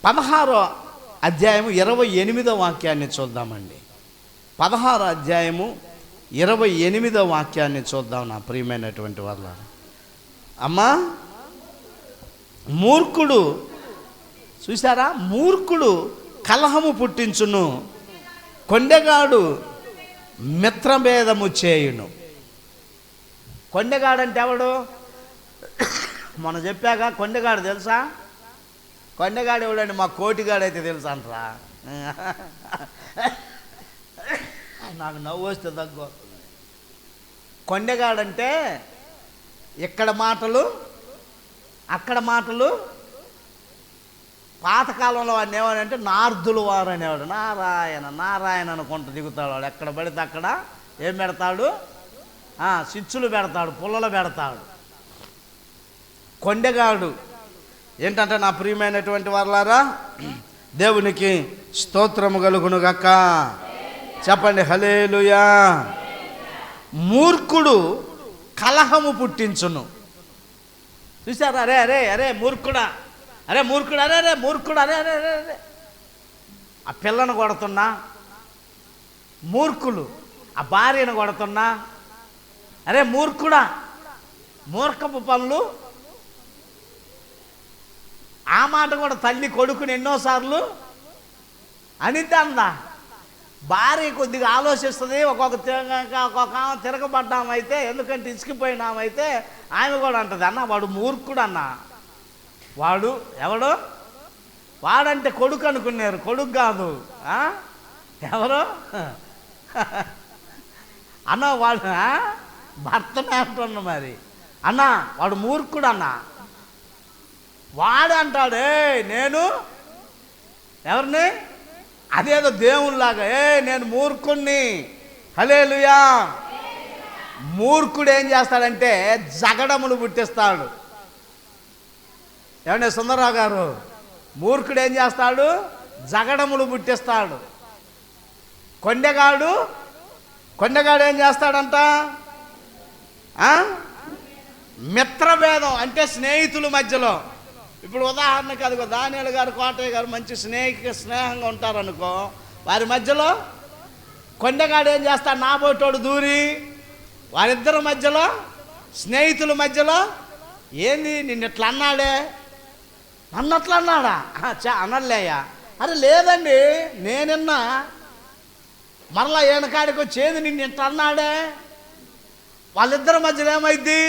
16వ అధ్యాయము 28వ వాక్యాన్ని చూద్దామండి. 16వ అధ్యాయము 28వ వాక్యాన్ని చూద్దాం. నా ప్రియమైనటువంటి వాళ్ళ అమ్మా, మూర్ఖుడు చూసారా, మూర్ఖుడు కలహము పుట్టించును, కొండెగాడు మిత్రభేదము చేయును. కొండెగాడంటే ఎవడు? మనం చెప్పాక కొండెగాడు తెలుసా? కొండెగాడు ఎవడండి? మా కోటిగాడైతే తెలుసా అంటారా? నాకు నవ్వు వస్తే దగ్గు. కొండెగాడంటే ఇక్కడ మాటలు అక్కడ మాటలు. పాతకాలంలో వాడిని ఏమనంటే నార్దులు వారు అనేవాడు. నారాయణ నారాయణ అనుకుంటూ దిగుతాడు వాడు. ఎక్కడ పడితే అక్కడ ఏం పెడతాడు? సిచ్చులు పెడతాడు, పుల్లలు పెడతాడు. కొండెగాడు ఏంటంటే, నా ప్రియమైనటువంటి వారలారా, దేవునికి స్తోత్రము కలుగును గాక. చెప్పండి హల్లెలూయా. మూర్ఖుడు కలహము పుట్టించును. చూసారా? అరే అరే అరే మూర్ఖుడా, అరే మూర్ఖుడు, అరే అరే మూర్ఖుడు, అరే అరే అరే అరే. ఆ పిల్లను కొడుతున్నా మూర్ఖులు, ఆ భార్యను కొడుతున్నా అరే మూర్ఖుడా. మూర్ఖపు పనులు. ఆ మాట కూడా తల్లి కొడుకుని ఎన్నోసార్లు అనిద్దా. భార్య కొద్దిగా ఆలోచిస్తుంది. ఒక్కొక్క తిరగబడ్డామైతే, ఎందుకంటే ఇసుకిపోయినామైతే ఆమె కూడా అంటుంది, అన్న వాడు మూర్ఖుడు అన్న. వాడు ఎవడు? వాడంటే కొడుకు అనుకున్నారు, కొడుకు కాదు. ఎవరు అన్న? వాడు భర్తనే అంటున్నా. మరి అన్న వాడు మూర్ఖుడు అన్న. వాడు అంటాడే నేను ఎవరిని? అదేదో దేవునిలాగా నేను మూర్ఖుణ్ణి. హల్లెలూయా. మూర్ఖుడు ఏం చేస్తాడంటే జగడములు పుట్టిస్తాడు. ఏమంటే సుందరరావు గారు, మూర్ఖుడు ఏం చేస్తాడు? జగడములు పుట్టిస్తాడు. కొండెగాడు ఏం చేస్తాడంట? మిత్రభేదం అంటే స్నేహితుల మధ్యలో. ఇప్పుడు ఉదాహరణకి అదిగో దానియేలు గారు, కోటయ్య గారు మంచి స్నేహంగా ఉంటారనుకో, వారి మధ్యలో కొండెగాడు ఏం చేస్తాడు? నాబోటోడు దూరి వారిద్దరి మధ్యలో, స్నేహితుల మధ్యలో, ఏంది నిన్ను ఇట్లా అన్నాడే, అన్నట్లు అన్నాడా? అనలేయ్యా. అరే లేదండి నేనిన్నా, మరలా ఏనకాడికి వచ్చేది నిన్ను ఇట్లా అన్నాడే. వాళ్ళిద్దరి మధ్యలో ఏమైంది?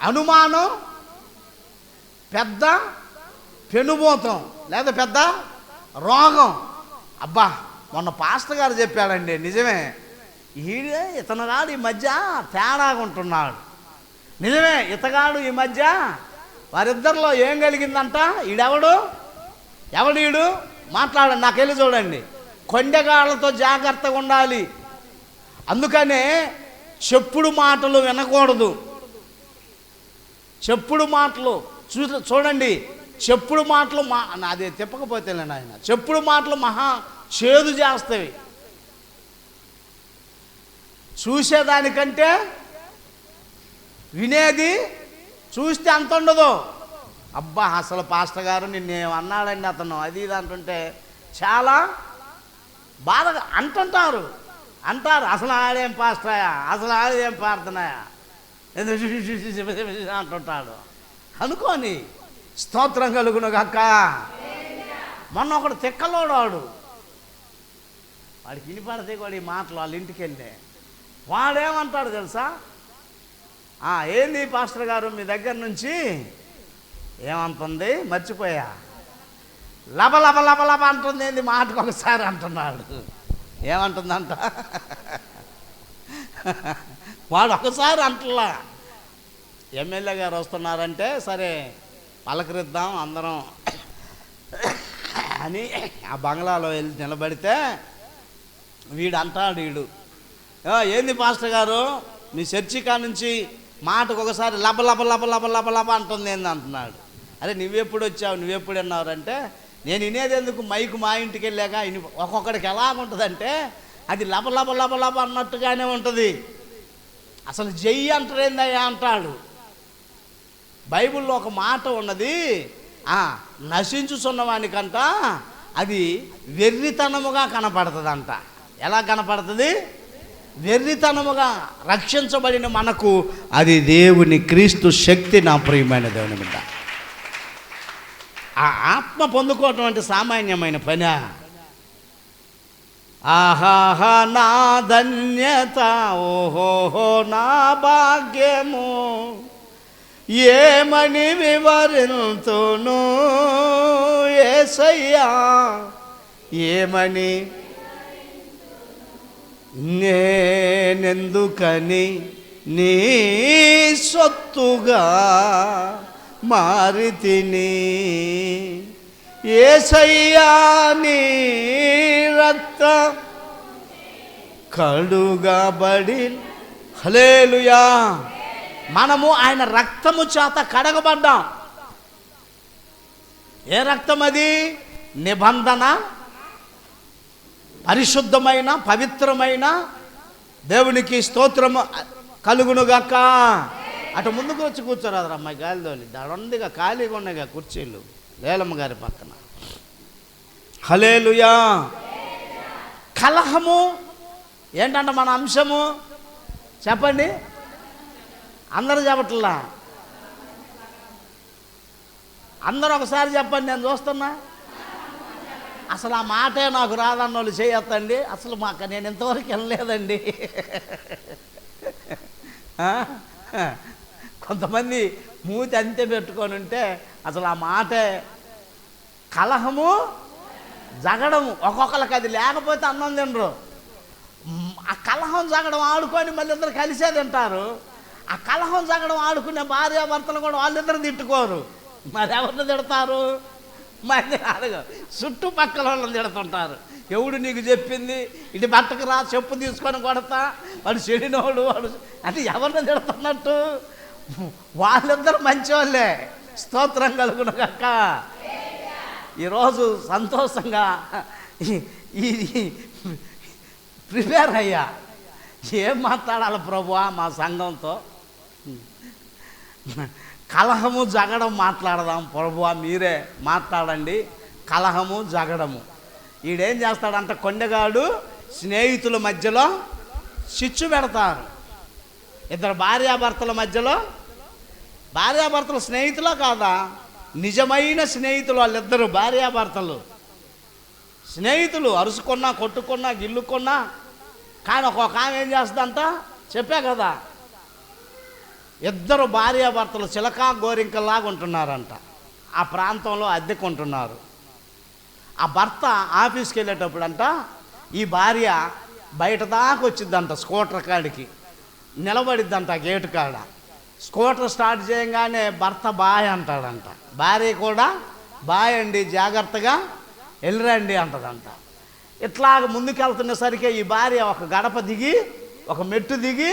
అనుమానం, పెద్ద పెనుభూతం, లేదా పెద్ద రోగం. అబ్బా, మొన్న పాస్టర్ గారు చెప్పాడండి, నిజమే. ఇతనగాడు ఈ మధ్య తేడాగా ఉంటున్నాడు. నిజమే, ఇతగాడు ఈ మధ్య వారిద్దరిలో ఏం కలిగిందంట? ఎవడీడు మాట్లాడండి, నాకెళ్ళి చూడండి. కొండెగాళ్ళతో జాగ్రత్తగా ఉండాలి. అందుకనే చెప్పుడు మాటలు వినకూడదు. చెప్పుడు మాటలు చూడండి. చెప్పుడు మాటలు అదే తిప్పకపోతే ఆయన, చెప్పుడు మాటలు మహా చేదు చేస్తాయి. చూసేదానికంటే వినేది చూస్తే అంత ఉండదు. అబ్బా, అసలు పాస్టర్ గారు నిన్నేమన్నాడండి అతను, అది ఇది అంటుంటే చాలా బాధగా అంటారు. అసలు ఆడేం పాస్టరాయా, అసలు ఆడేం ప్రార్థనయా అంటుంటాడు. అనుకోని స్తోత్రం కలుగును గాక. మొన్న ఒకడు తిక్కలోడాడు, వాడికి వినిపడితే కూడా ఈ మాటలు వాళ్ళ ఇంటికి వెళ్ళే వాడేమంటాడు తెలుసా? ఏంది పాస్టర్ గారు మీ దగ్గర నుంచి ఏమంటుంది మర్చిపోయా, లబ లబ లబ లబ అంటుంది. ఏంది మాటకు ఒకసారి అంటున్నాడు. ఏమంటుందంట? వాడు ఒకసారి అంటలా. ఎమ్మెల్యే గారు వస్తున్నారంటే సరే పలకరిద్దాం అందరం అని ఆ బంగ్లాలో వెళ్ళి నిలబడితే వీడు అంటాడు, ఏంది పాస్టర్ గారు మీ చర్చి కా నుంచి మాటకు ఒకసారి లబ లబ లబ లబ లబ లబ అంటుంది ఏంది అంటున్నాడు. అరే నువ్వెప్పుడు వచ్చావు, నువ్వెప్పుడు విన్నారంటే, నేను వినేది ఎందుకు, మైకు మా ఇంటికి వెళ్ళాక ఒక్కొక్కడికి ఎలాగుంటుందంటే అది లబ లబ లబ లబ అన్నట్టుగానే ఉంటుంది. అసలు జై అంటారేందయ్యా అంటాడు. బైబిల్లో ఒక మాట ఉన్నది, నశించుచున్నవానికంట అది వెర్రితనముగా కనపడుతుందంట. ఎలా కనపడుతుంది? వెర్రితనముగా. రక్షించబడిన మనకు అది దేవుని క్రీస్తు శక్తి. నా ప్రియమైన దేవుని బిడ్డ, ఆ ఆత్మ పొందుకోవటం అంటే సామాన్యమైన పని. ఆహాహా నా ధన్యత, ఓహోహో నా భాగ్యము, ఏమని వివరింతును యేసయ్యా, ఏమని నేనెందుకని నీ సొత్తుగా మారితిని, యేసయ్యా నీ రక్తం కడుగబడి. హల్లెలూయా. మనము ఆయన రక్తము చేత కడగబడ్డాం. ఏ రక్తం అది? నిబంధన, పరిశుద్ధమైన పవిత్రమైన దేవునికి స్తోత్రము కలుగునుగాక. అటు ముందుకు వచ్చి కూర్చోరాదు అమ్మాయి, గాలిదోలి దాడుందిగా, ఖాళీగా ఉన్నాయిగా కుర్చీలు లేలమ్మ గారి పక్కన. హల్లెలూయా. కలహము ఏంటంటే మన అంశము చెప్పండి, అందరూ చెప్పట్లా, అందరూ ఒకసారి చెప్పండి, నేను చూస్తున్నా. అసలు ఆ మాటే నాకు రాదన్న వాళ్ళు చేయొద్దండి. అసలు మాకు నేను ఇంతవరకు వెళ్ళలేదండి. కొంతమంది మూతి అంతే పెట్టుకొని ఉంటే అసలు ఆ మాటే. కలహము జగడము, ఒక్కొక్కరికి అది లేకపోతే అన్నం తినరు. ఆ కలహం జగడం ఆడుకొని మళ్ళీ ఇద్దరు కలిసే తింటారు. ఆ కలహం జగడం ఆడుకునే భార్యాభర్తలు కూడా వాళ్ళిద్దరు తిట్టుకోరు. మరి ఎవరిని తిడతారు? మరి అడగ చుట్టుపక్కల వాళ్ళని తిడుతుంటారు. ఎవడు నీకు చెప్పింది ఇటు బట్టకు రా, చెప్పు తీసుకొని కొడతా, వాడు చెడినోడు, వాడు అంటే ఎవరిని తిడుతున్నట్టు? వాళ్ళిద్దరు మంచివాళ్ళే. స్తోత్రం కలుగునగాక. ఈరోజు సంతోషంగా ఈ ప్రిపేర్ అయ్యా, ఏం మాట్లాడాలి ప్రభువా మా సంఘంతో. కలహము జగడం మాట్లాడదాం ప్రభువా, మీరే మాట్లాడండి. కలహము జగడము. ఈడేం చేస్తాడంట, కొండగాడు స్నేహితుల మధ్యలో చిచ్చు పెడతారు. ఇద్దరు భార్యాభర్తల మధ్యలో, భార్యాభర్తలు స్నేహితులా కాదా? నిజమైన స్నేహితులు వాళ్ళిద్దరు, భార్యాభర్తలు స్నేహితులు. అరుసుకున్నా, కొట్టుకున్నా, గిల్లుకున్నా. కానీ ఒక్కొక్క ఆమె ఏం చేస్తుందంట, చెప్పా కదా, ఇద్దరు భార్యాభర్తలు చిలకా గోరింకల్లాగా ఉంటున్నారంట. ఆ ప్రాంతంలో అద్దెకుంటున్నారు. ఆ భర్త ఆఫీస్కి వెళ్ళేటప్పుడు అంట ఈ భార్య బయట దాకా వచ్చిద్దంట, స్కూటర్ కాడికి నిలబడిద్దంట గేటు కాడ. స్కూటర్ స్టార్ట్ చేయగానే భర్త బాయ్ అంటాడంట, భార్య కూడా బాయ్ అండి జాగ్రత్తగా వెళ్ళరండి అంటదంట. ఇట్లాగ ముందుకెళ్తున్నసరికి ఈ భార్య ఒక గడప దిగి, ఒక మెట్టు దిగి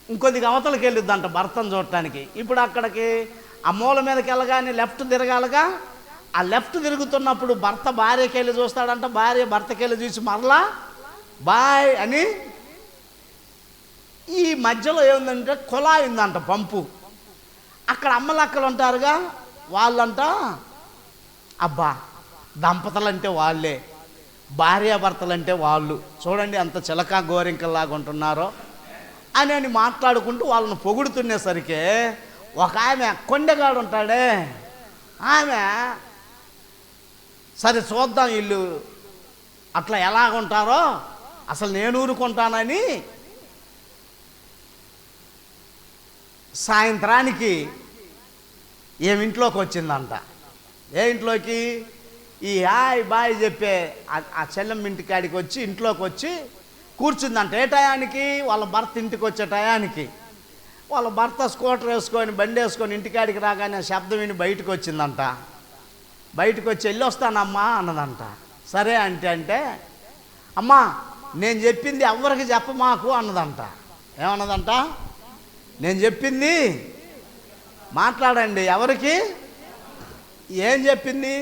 ఇంకొద్దిగా అవతలకి వెళ్ళిద్దంట భర్తను చూడటానికి. ఇప్పుడు అక్కడికి ఆ మూల మీదకి వెళ్ళగానే లెఫ్ట్ తిరగాలిగా. ఆ లెఫ్ట్ తిరుగుతున్నప్పుడు భర్త భార్యకి వెళ్ళి చూస్తాడంట, భార్య భర్తకి వెళ్ళి చూసి మరలా బాయ్ అని. ఈ మధ్యలో ఏముందంటే కుళాయి ఉందంట, పంపు. అక్కడ అమ్మలక్కలు ఉంటారుగా, వాళ్ళంట అబ్బా దంపతులు అంటే వాళ్ళే, భార్యాభర్తలు అంటే వాళ్ళు, చూడండి అంత చిలకా గోరింకల్లాగా ఉంటున్నారో అని మాట్లాడుకుంటూ వాళ్ళని పొగుడుతునేసరికి ఒక ఆమె కొండగాడు ఉంటాడే, ఆమె సరే చూద్దాం వీళ్ళు అట్లా ఎలాగుంటారో అసలు నేను ఊరుకుంటానని సాయంత్రానికి ఏమింట్లోకి వచ్చిందంట. ఏ ఇంట్లోకి? ఈ హాయ్ బాయ్ చెప్పే ఆ చెల్లెమ్మ ఇంటికాడికి వచ్చి ఇంట్లోకి వచ్చి కూర్చుందంట. ఏ టయానికి? వాళ్ళ భర్త ఇంటికి వచ్చే టయానికి. వాళ్ళ భర్త స్కూటర్ వేసుకొని బండి వేసుకొని ఇంటికాడికి రాగానే శబ్దం విని బయటకు వచ్చిందంట. బయటకు వచ్చి వెళ్ళొస్తానమ్మా అన్నదంట. సరే అంటే అమ్మా నేను చెప్పింది ఎవరికి చెప్పమాకు అన్నదంట. ఏమన్నదంట? నేను చెప్పింది మాట్లాడండి, ఎవరికి? ఏం చెప్పింది?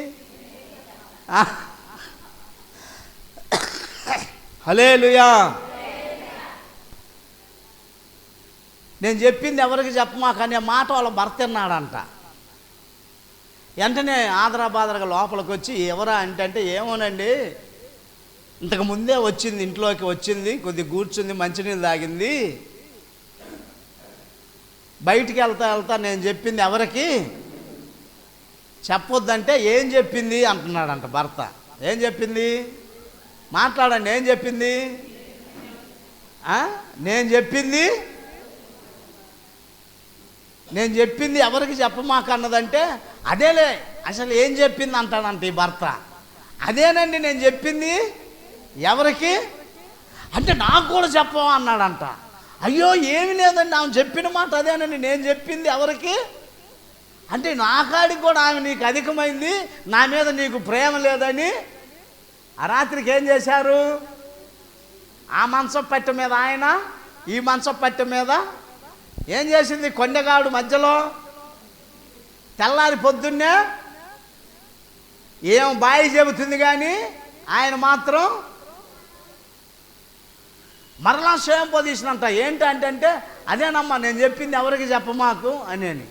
హల్లెలూయా. నేను చెప్పింది ఎవరికి చెప్పమాక అనే మాట వాళ్ళ భర్త విన్నాడంట. వెంటనే ఆదరాబాదరగా లోపలికి వచ్చి ఎవరా అంటే ఏమోనండి, ఇంతకు ముందే వచ్చింది, ఇంట్లోకి వచ్చింది, కొద్దిగా కూర్చుంది, మంచినీళ్ళు తాగింది, బయటికి వెళ్తా నేను చెప్పింది ఎవరికి చెప్పొద్దంటే ఏం చెప్పింది అంటున్నాడంట భర్త. ఏం చెప్పింది? మాట్లాడండి, ఏం చెప్పింది? నేను చెప్పింది ఎవరికి చెప్పమాక అన్నదంటే అదేలే అసలు ఏం చెప్పింది అంటాడంట ఈ భర్త. అదేనండి నేను చెప్పింది ఎవరికి అంటే నాకు కూడా చెప్పవా అన్నాడంట. అయ్యో ఏమి లేదండి, ఆమె చెప్పిన మాట అదేనండి, నేను చెప్పింది ఎవరికి అంటే నా కాడికి కూడా ఆమె నీకు అధికమైంది, నా మీద నీకు ప్రేమ లేదని ఆ రాత్రికి ఏం చేశారు? ఆ మంచం పట్టె మీద ఆయన, ఈ మంచం పట్టె మీద ఏం చేసింది? కొండగాడు మధ్యలో తెల్లారి పొద్దున్నే ఏం బాయి చెబుతుంది కానీ ఆయన మాత్రం మరలా సేమ్ పొజిషన్ అంట. ఏంటంటే అదేనమ్మా నేను చెప్పింది ఎవరికి చెప్పమాకు అని.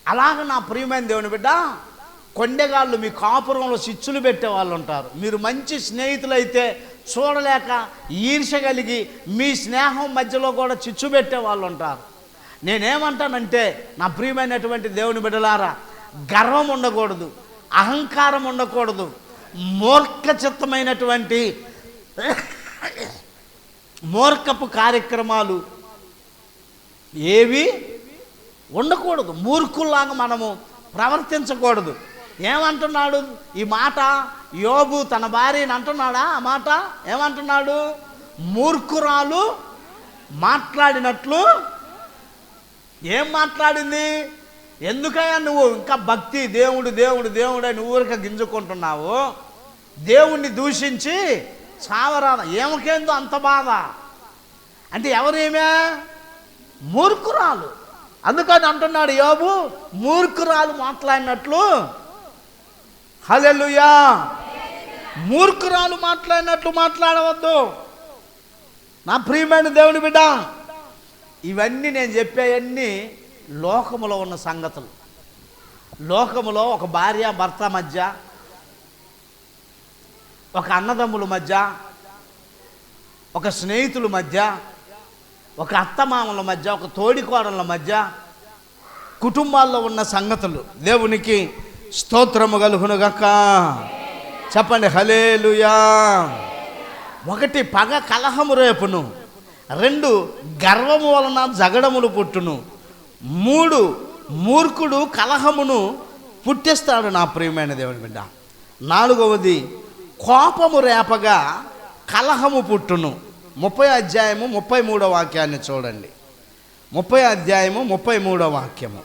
అలాగ నా ప్రియమైన దేవుని బిడ్డ, కొండగాళ్ళు మీ కాపురంలో చిచ్చులు పెట్టే వాళ్ళు ఉంటారు. మీరు మంచి స్నేహితులైతే చూడలేక ఈర్ష్య కలిగి మీ స్నేహం మధ్యలో కూడా చిచ్చు పెట్టే వాళ్ళు ఉంటారు. నేనేమంటానంటే నా ప్రియమైనటువంటి దేవుని బిడ్డలారా, గర్వం ఉండకూడదు, అహంకారం ఉండకూడదు, మూర్ఖచిత్తమైనటువంటి మూర్ఖపు కార్యక్రమాలు ఏవి ఉండకూడదు. మూర్ఖుల్లాగా మనము ప్రవర్తించకూడదు. ఏమంటున్నాడు ఈ మాట? యోబు తన భార్యని అంటున్నాడా ఆ మాట? ఏమంటున్నాడు? మూర్ఖురాలు మాట్లాడినట్లు. ఏం మాట్లాడింది? ఎందుకయ్యా నువ్వు ఇంకా భక్తి దేవుడు దేవుడు దేవుడు అని ఊరిక గింజుకుంటున్నావు? దేవుణ్ణి దూషించి చావరాదా? ఏమకేందో అంత బాధ అంటే ఎవరేమే? మూర్ఖురాలు. అందుకని అంటున్నాడు యోబు, మూర్ఖురాలు మాట్లాడినట్లు. హల్లెలూయా. మూర్ఖురాలు మాట్లాడినట్లు మాట్లాడవద్దు నా ప్రియమైన దేవుని బిడ్డ. ఇవన్నీ నేను చెప్పేవన్నీ లోకములో ఉన్న సంగతులు. లోకములో ఒక భార్య భర్త మధ్య, ఒక అన్నదమ్ముల మధ్య, ఒక స్నేహితుల మధ్య, ఒక అత్తమామల మధ్య, ఒక తోడికోడళ్ళ మధ్య, కుటుంబాల్లో ఉన్న సంగతులు. దేవునికి స్తోత్రము కలుగునుగాక. చెప్పండి హల్లెలూయా. 1 పగ కలహము రేపును, 2 గర్వము వలన జగడములు పుట్టును, 3 మూర్ఖుడు కలహమును పుట్టిస్తాడు నా ప్రియమైన దేవుని బిడ్డ. 4వది కోపము రేపగా కలహము పుట్టును. 30వ అధ్యాయము 33వ వాక్యాన్ని చూడండి. 30వ అధ్యాయము 33వ వాక్యము.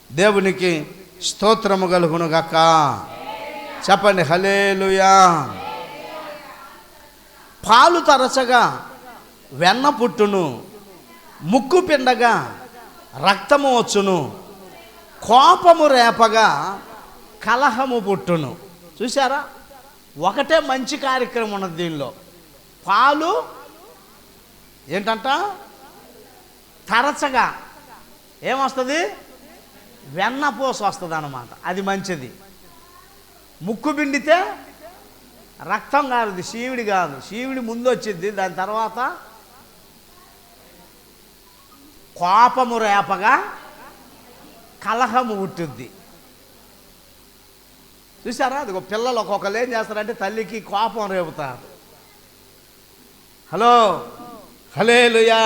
దేవునికి స్తోత్రము కలుగునుగాక. చెప్పండి హల్లెలూయా. పాలు తరచగా వెన్న పుట్టును, ముక్కు పిండగా రక్తము వచ్చును, కోపము రేపగా కలహము పుట్టును. చూసారా? ఒకటే మంచి కార్యక్రమం ఉన్నది దీనిలో. పాలు ఏంటంట? తరచగా ఏమొస్తుంది? వెన్నపూస వస్తుంది అన్నమాట. అది మంచిది. ముక్కు పిండితే రక్తం కాదు, శివుడి కాదు. శివుడి ముందు వచ్చింది, దాని తర్వాత కోపము రేపగా కలహము పుట్టుద్ది. చూసారా? అది పిల్లలు ఒక్కొక్కరు ఏం చేస్తారంటే తల్లికి కోపం రేపుతారు. హలో హల్లెలూయా.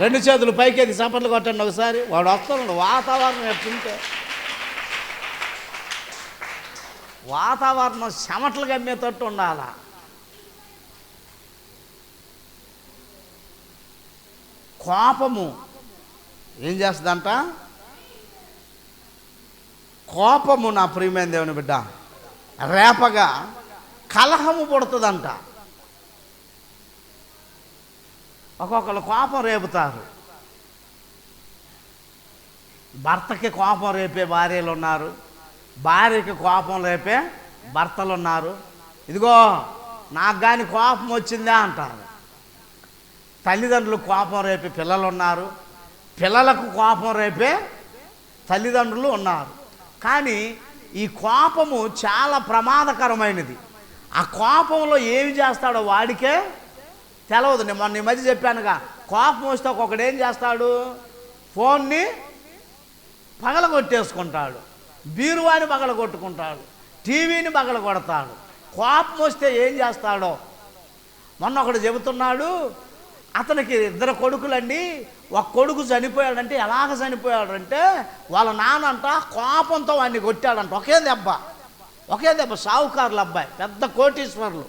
2 చేతులు పైకెత్తి చప్పట్లు కొట్టండి ఒకసారి. వాడు వస్తున్నాడు. వాతావరణం ఎట్టుంటే వాతావరణం చెమటలు గమ్మేటట్టు ఉండాలా. కోపము ఏం చేస్తుందంట? కోపము నా ప్రియమైన దేవుని బిడ్డ రేపగా కలహము పుడుతుందంట. ఒక్కొక్కరు కోపం రేపుతారు. భర్తకి కోపం రేపే భార్యలు ఉన్నారు, భార్యకి కోపం రేపే భర్తలు ఉన్నారు. ఇదిగో నాకు కానీ కోపం వచ్చిందా అంటారు. తల్లిదండ్రులు కోపం రేపే పిల్లలు ఉన్నారు, పిల్లలకు కోపం రేపే తల్లిదండ్రులు ఉన్నారు. కానీ ఈ కోపము చాలా ప్రమాదకరమైనది. ఆ కోపంలో ఏమి చేస్తాడో వాడికే తెలవదు. నేను మొన్న ఈ మధ్య చెప్పానుగా, కోపం వస్తే ఒక్కొక్కడు ఏం చేస్తాడు, ఫోన్ని పగలగొట్టేసుకుంటాడు, బీరువాని పగలగొట్టుకుంటాడు, టీవీని పగలగొడతాడు. కోపం వస్తే ఏం చేస్తాడో. మొన్న ఒకడు చెబుతున్నాడు, అతనికి 2 కొడుకులండి, ఒక కొడుకు చనిపోయాడంటే ఎలాగ చనిపోయాడంటే వాళ్ళ నాన్నంట కోపంతో వాడిని కొట్టాడంట. ఒకే దెబ్బ. సావుకారుల అబ్బాయి, పెద్ద కోటీశ్వరులు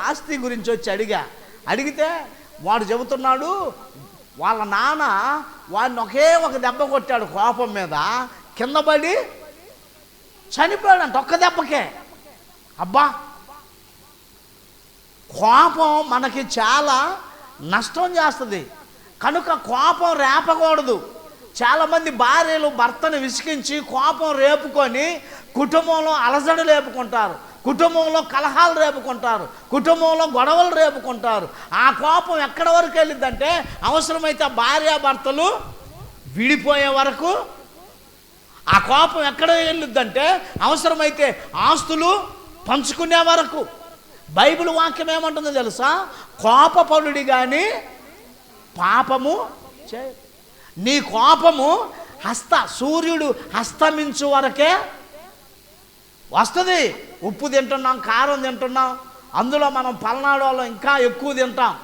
ఆస్తి గురించి వచ్చి అడిగితే వాడు చెబుతున్నాడు, వాళ్ళ నాన్న వాడిని ఒక దెబ్బ కొట్టాడు కోపం మీద, కింద పడి చనిపోయాడంట ఒక్క దెబ్బకే. అబ్బా, కోపం మనకి చాలా నష్టం చేస్తుంది, కనుక కోపం రేపకూడదు. చాలామంది భార్యలు భర్తను విసిగించి కోపం రేపుకొని కుటుంబంలో అలజడి రేపుకుంటారు, కుటుంబంలో కలహాలు రేపుకుంటారు, కుటుంబంలో గొడవలు రేపుకుంటారు. ఆ కోపం ఎక్కడి వరకు వెళ్ళిద్దంటే అవసరమైతే భార్యాభర్తలు విడిపోయే వరకు ఆ కోపం ఎక్కడ వెళ్ళిద్దంటే అవసరమైతే ఆస్తులు పంచుకునే వరకు. బైబిల్ వాక్యం ఏమంటుందో తెలుసా, కోపపడుడి కానీ పాపము చే. నీ కోపము సూర్యుడు అస్తమించు వరకే వస్తుంది. ఉప్పు తింటున్నాం, కారం తింటున్నాం, అందులో మనం పల్నాడు వాళ్ళు ఇంకా ఎక్కువ తింటాం.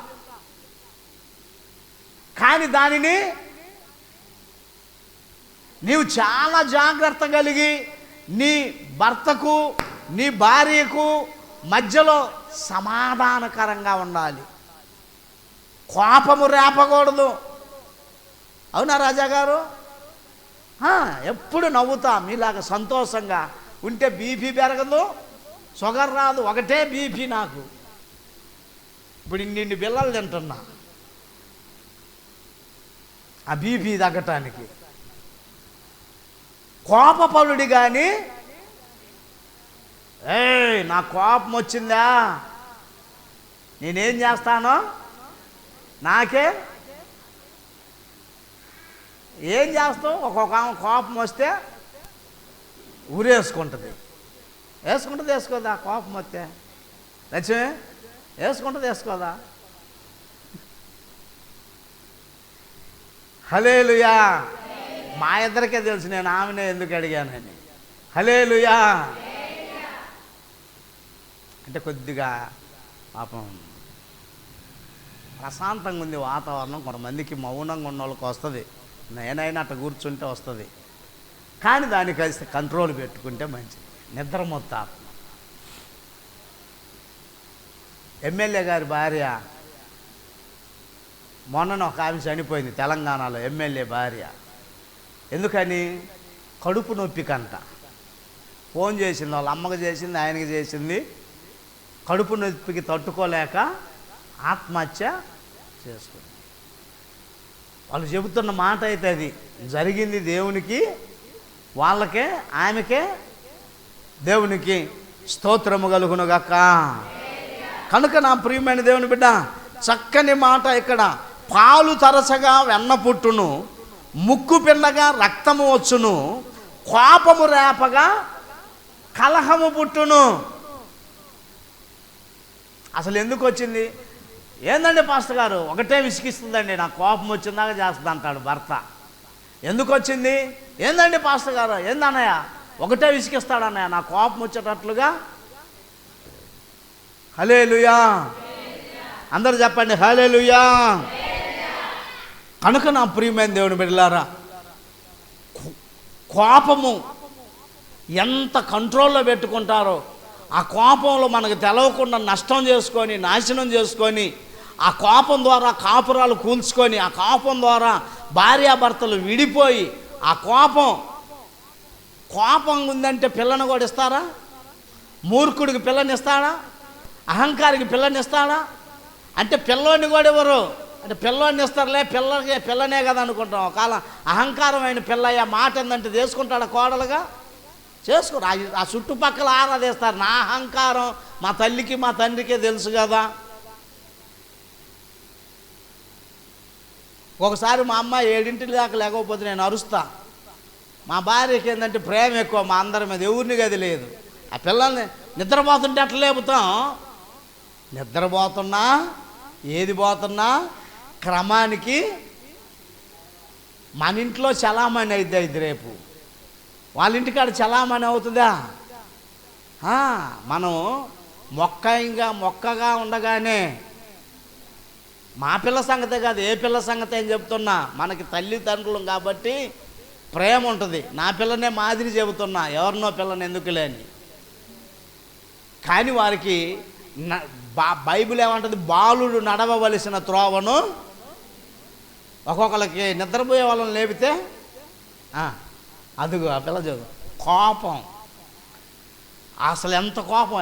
కానీ దానిని నీవు చాలా జాగ్రత్త కలిగి నీ భర్తకు నీ భార్యకు మధ్యలో సమాధానకరంగా ఉండాలి. కోపము రేపకూడదు. అవునా రాజాగారు? ఎప్పుడు నవ్వుతా మీలాగా సంతోషంగా ఉంటే బీపీ పెరగదు, షుగర్ రాదు. ఒకటే బీపీ నాకు. ఇప్పుడు ఇన్ని బిళ్ళలు తింటున్నా ఆ బీపీ తగ్గటానికి. కోపపలుడి కానీ నా కోపం వచ్చిందా నేనేం చేస్తానో నాకే ఏం చేస్తావు. ఒక్కొక్క కోపం వస్తే ఊరేసుకుంటుంది. వేసుకోదా కోపం వస్తే? లక్ష్మి వేసుకోదా? హల్లెలూయా. మా ఇద్దరికే తెలుసు నేను ఆమెనే ఎందుకు అడిగానని. హల్లెలూయా. అంటే కొద్దిగా పాపం ప్రశాంతంగా ఉంది వాతావరణం. కొంతమందికి మౌనంగా ఉన్న వాళ్ళకి వస్తుంది, నేనైనా అట్లా కూర్చుంటే వస్తుంది. కానీ దాన్ని కలిసి కంట్రోల్ పెట్టుకుంటే మంచిది. నిద్రమొత్త ఆత్మ. ఎమ్మెల్యే గారి భార్య మొన్న ఒక ఆమె చనిపోయింది తెలంగాణలో, ఎమ్మెల్యే భార్య. ఎందుకని? కడుపు నొప్పికంట. ఫోన్ చేసింది, వాళ్ళ అమ్మకి చేసింది, ఆయనకి చేసింది. కడుపు నొప్పికి తట్టుకోలేక ఆత్మహత్య చేసుకుంది. వాళ్ళు చెబుతున్న మాట అయితే అది జరిగింది దేవునికి, వాళ్ళకే, ఆమెకే, దేవునికి స్తోత్రము కలుగునుగాక. కనుక నా ప్రియమైన దేవుని బిడ్డ, చక్కని మాట ఇక్కడ. పాలు తరచగా వెన్న పుట్టును, ముక్కు పిండగా రక్తము వచ్చును, కోపము రేపగా కలహము పుట్టును. అసలు ఎందుకు వచ్చింది? ఏందండి పాస్టర్ గారు, ఒకటే విసిగిస్తుందండి, నాకు కోపం వచ్చిందాక చేస్తుంది అంటాడు భర్త. ఎందుకు వచ్చింది? ఏందండి పాస్టర్ గారు, ఏందన్నయ్య ఒకటే విసిగిస్తాడన్నయ్య, నా కోపం వచ్చేటట్లుగా. హల్లెలూయా. అందరూ చెప్పండి హల్లెలూయా. కనుక నా ప్రియమైన దేవుని బిడ్డలారా, కోపము ఎంత కంట్రోల్లో పెట్టుకుంటారో, ఆ కోపంలో మనకు తెలవకుండా నష్టం చేసుకొని, నాశనం చేసుకొని, ఆ కోపం ద్వారా కాపురాలు కూల్చుకొని, ఆ కోపం ద్వారా భార్యాభర్తలు విడిపోయి, ఆ కోపం ఉందంటే పిల్లని కూడా ఇస్తారా? మూర్ఖుడికి పిల్లని ఇస్తాడా? అహంకారికి పిల్లని ఇస్తాడా? అంటే పిల్లోని కూడా ఎవరు అంటే పిల్లోని ఇస్తారులే, పిల్లనే కదా అనుకుంటాం. ఒకవేళ అహంకారమైన పిల్లయ్య మాట ఏందంటే చేసుకుంటాడా కోడలుగా? చేసుకోరు. ఆ చుట్టుపక్కల ఆరాధిస్తారు. నా అహంకారం మా తల్లికి మా తండ్రికే తెలుసు కదా. ఒకసారి మా అమ్మ 7 దాకా లేకపోతే నేను అరుస్తా. మా భార్యకి ఏంటంటే ప్రేమ ఎక్కువ మా అందరి మీద, ఎవరిని గది లేదు. ఆ పిల్లల్ని నిద్రపోతుంటే అట్లా లేపుతాం. నిద్రపోతున్నా ఏది పోతున్నా క్రమానికి మన ఇంట్లో చలామణి అయిద్ది రేపు వాళ్ళ ఇంటికాడ చలామణి అవుతుందా? మనం మొక్కగా ఉండగానే మా పిల్ల సంగతే కాదు, ఏ పిల్ల సంగతి అని చెప్తున్నా, మనకి తల్లిదండ్రులు కాబట్టి ప్రేమ ఉంటుంది. నా పిల్లనే మాదిరి చెబుతున్నా, ఎవరినో పిల్లని ఎందుకు లేని. కానీ వారికి బైబిల్ ఏమంటుంది, బాలుడు నడవవలసిన త్రోవను, ఒక్కొక్కరికి నిద్రపోయే వాళ్ళని లేపితే అదిగో ఆ పిల్ల చదువు కోపం, అసలు ఎంత కోపం,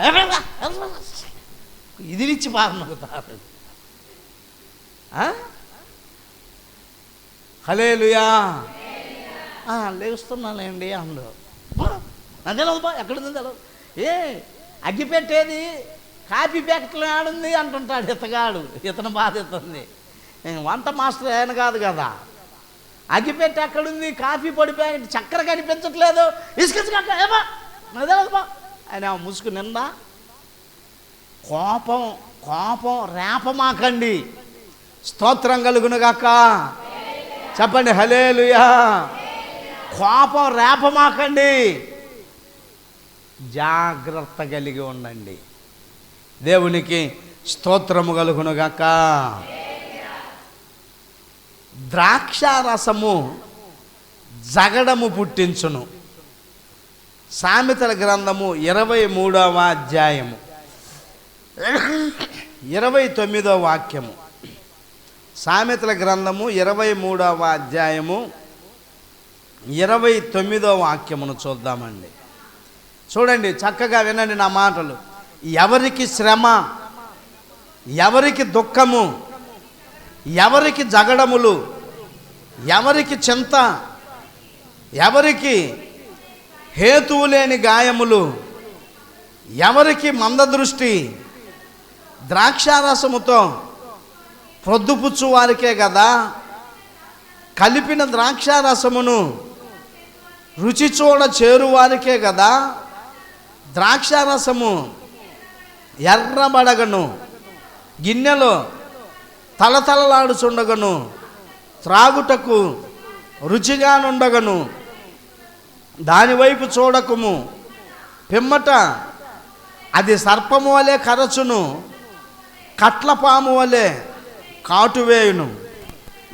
ఇది నుంచి పారనొక్కుతారు. హల్లెలూయా, లేస్తున్నానండి అండు. అదేలేదు బా, ఎక్కడుంది తెలదు. అగ్గి పెట్టేది కాఫీ ప్యాకెట్లో ఆడుంది అంటుంటాడు ఇతగాడు. ఇతను బాధ ఇస్తుంది. వంట మాస్టర్ ఆయన కాదు కదా. అగ్గిపెట్టి ఎక్కడుంది, కాఫీ పొడి ప్యాకెట్, చక్కెర కనిపించట్లేదు, ఇసుక ఏమా అదేలేదు బా ఆయన ముసుగు నిండా. కోపం రేపమాకండి. స్తోత్రం కలుగునుగాక. చెప్పండి హల్లెలూయా. కోపం రేపమాకండి, జాగ్రత్త కలిగి ఉండండి. దేవునికి స్తోత్రము కలుగునుగాక. ద్రాక్షారసము జగడము పుట్టించును. సామెతల గ్రంథము 23వ అధ్యాయము 29వ వాక్యము. సామెతల గ్రంథము 23వ అధ్యాయము 29వ వాక్యమును చూద్దామండి. చూడండి, చక్కగా వినండి నా మాటలు. ఎవరికి శ్రమ, ఎవరికి దుఃఖము, ఎవరికి జగడములు, ఎవరికి చింత, ఎవరికి హేతువు లేని గాయములు, ఎవరికి మందదృష్టి, ద్రాక్షారసముతో ప్రొద్దుపుచ్చు వారికే కదా. కలిపిన ద్రాక్షారసమును రుచి చూడ చేరువారికే కదా. ద్రాక్షారసము ఎర్రబడగను, గిన్నెలో తలతలలాడుచుండగను, త్రాగుటకు రుచిగానుండగను. దానివైపు చూడకుము, పిమ్మట అది సర్పము వలె కరచును, కట్లపాము వలె కాటువేయును.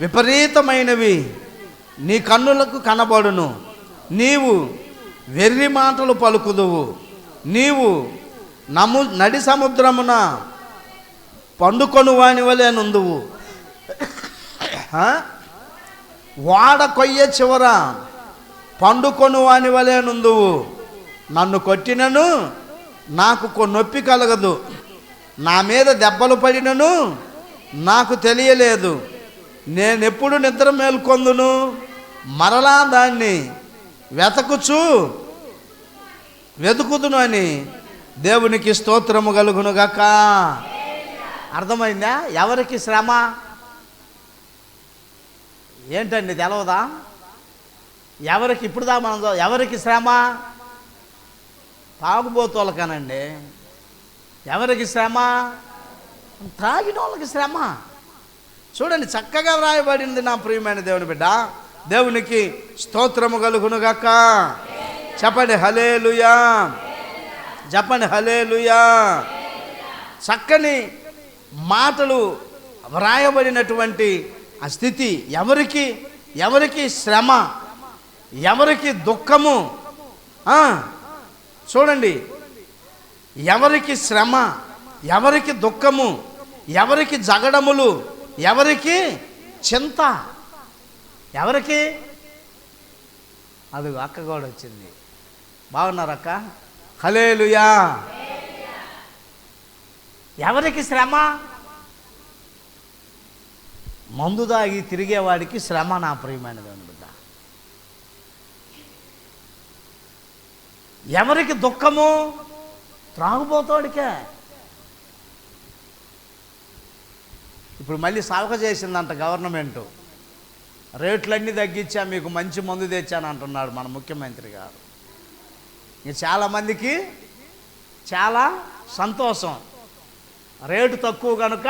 విపరీతమైనవి నీ కన్నులకు కనబడును. నీవు వెర్రి మాటలు పలుకుదువు. నీవు నడి సముద్రమున పండుకొను వాని వలె నుందువు. వాడ కొయ్య చివర పండుకొను వాని వలె నుందువు. నన్ను కొట్టినను నాకు నొప్పి కలగదు, నా మీద దెబ్బలు పడినను నాకు తెలియలేదు. నేనెప్పుడు నిద్ర మేల్కొందును, మరలా దాన్ని వెతుకుదును అని దేవునికి స్తోత్రము కలుగునుగాక. అర్థమైందా? ఎవరికి శ్రమ ఏంటండి తెలవదా? ఎవరికి ఇప్పుడుదా మనం ఎవరికి శ్రమ? తాగుబోతోళ్ళకనండి. ఎవరికి శ్రమ? తాగిన వాళ్ళకి శ్రమ. చూడండి, చక్కగా వ్రాయబడింది నా ప్రియమైన దేవుని బిడ్డ. దేవునికి స్తోత్రము కలుగునుగాక. చెప్పండి హల్లెలూయా, చెప్పండి హల్లెలూయా. చక్కని మాటలు వ్రాయబడినటువంటి ఆ స్థితి. ఎవరికి శ్రమ, ఎవరికి దుఃఖము. చూడండి, ఎవరికి శ్రమ, ఎవరికి దుఃఖము, ఎవరికి జగడములు, ఎవరికి చింత, ఎవరికి. అది అక్క కూడా వచ్చింది. బాగున్నారక్క? హల్లెలూయా. ఎవరికి శ్రమ? మందు దాగి తిరిగేవాడికి శ్రమ నా ప్రియమైన దేవుని బిడ్డ. ఎవరికి దుఃఖము? త్రాగుబోతోడికే. ఇప్పుడు మళ్ళీ సావక చేసిందంట గవర్నమెంటు. రేట్లన్నీ తగ్గించా, మీకు మంచి మందు తెచ్చాను అంటున్నాడు మన ముఖ్యమంత్రి గారు. ఇంక చాలామందికి చాలా సంతోషం, రేటు తక్కువ కనుక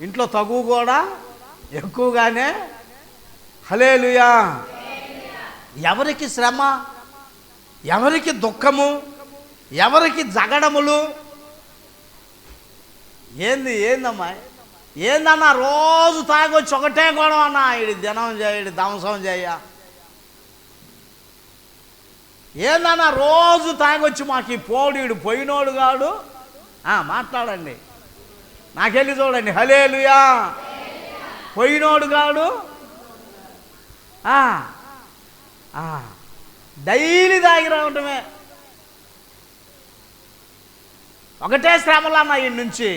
ఇంట్లో తగువ కూడా ఎక్కువగానే. హల్లెలూయా. ఎవరికి శ్రమ, ఎవరికి దుఃఖము, ఎవరికి జగడములు, ఏందమ్మా ఏందన్నా రోజు తాగొచ్చి ఒకటే గొడవ అన్నా, ఇడి దినం చేయ ధ్వంసం చేయ. ఏందన్నా రోజు తాగొచ్చి మాకు ఈ పోడీడు పోయినోడు గాడు. మాట్లాడండి, నాకెళ్ళి చూడండి. హల్లెలూయా. పోయినోడు గాడు డైలీ తాగి రావటమే, ఒకటే శ్రమలు అన్న. ఈ నుంచి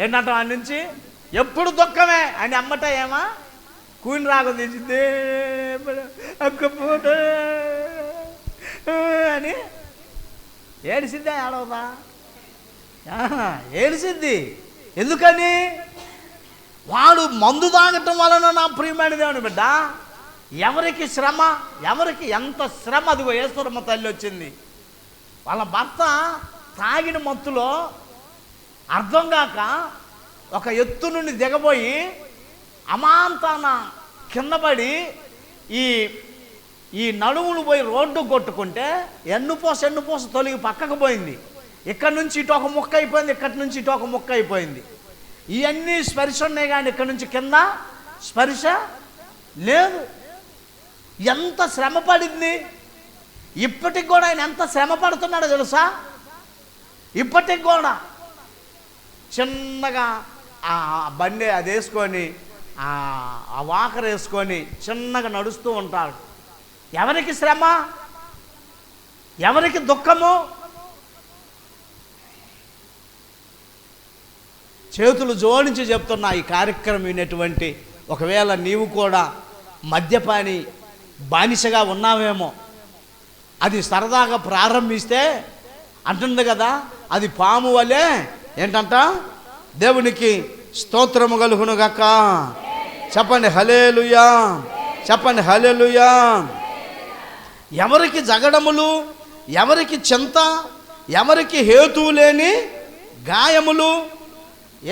ఏంటంటాం, ఆ నుంచి ఎప్పుడు దుఃఖమే అని అమ్మట ఏమా కూని రాగం తెచ్చింది అక్కపోట అని ఏడిసిద్దా, ఏడవదా? ఏడిసిద్ది. ఎందుకని? వాడు మందు తాగటం వలన నా ప్రియమైన దేవుని బిడ్డ, ఎవరికి శ్రమ, ఎవరికి ఎంత శ్రమ. అదిగో యేసూరమ్మ తల్లి వచ్చింది, వాళ్ళ భర్త తాగిన మత్తులో అర్థం కాక ఒక ఎత్తు నుండి దిగబోయి అమాంతాన కిందపడి ఈ నడుములు పోయి రోడ్డు కొట్టుకుంటే ఎన్నుపోస తొలగి పక్కకు పోయింది. ఇక్కడ నుంచి ఇటు ఒక ముక్క అయిపోయింది, ఇక్కడి నుంచి ఇటు ఒక ముక్క అయిపోయింది. ఇవన్నీ స్పర్శ ఉన్నాయి కానీ ఇక్కడ నుంచి కింద స్పర్శ లేదు. ఎంత శ్రమ పడింది. ఇప్పటికి కూడా ఆయన ఎంత శ్రమ పడుతున్నాడో తెలుసా? ఇప్పటికి కూడా చిన్నగా ఆ బండి అది వేసుకొని ఆ వాకర్ వేసుకొని చిన్నగా నడుస్తూ ఉంటాడు. ఎవరికి శ్రమ, ఎవరికి దుఃఖము? చేతులు జోడించి చెప్తున్నా, ఈ కార్యక్రమం వినేటువంటి ఒకవేళ నీవు కూడా మద్యపాని బానిసగా ఉన్నావేమో, అది సరదాగా ప్రారంభిస్తే అంటుంది కదా, అది పాము వలె ఏంటంట, దేవునికి స్తోత్రము కలుగును గాక. చెప్పండి హల్లెలూయా, చెప్పండి హల్లెలూయా. ఎవరికి జగడములు, ఎవరికి చింత, ఎవరికి హేతువు లేని గాయములు.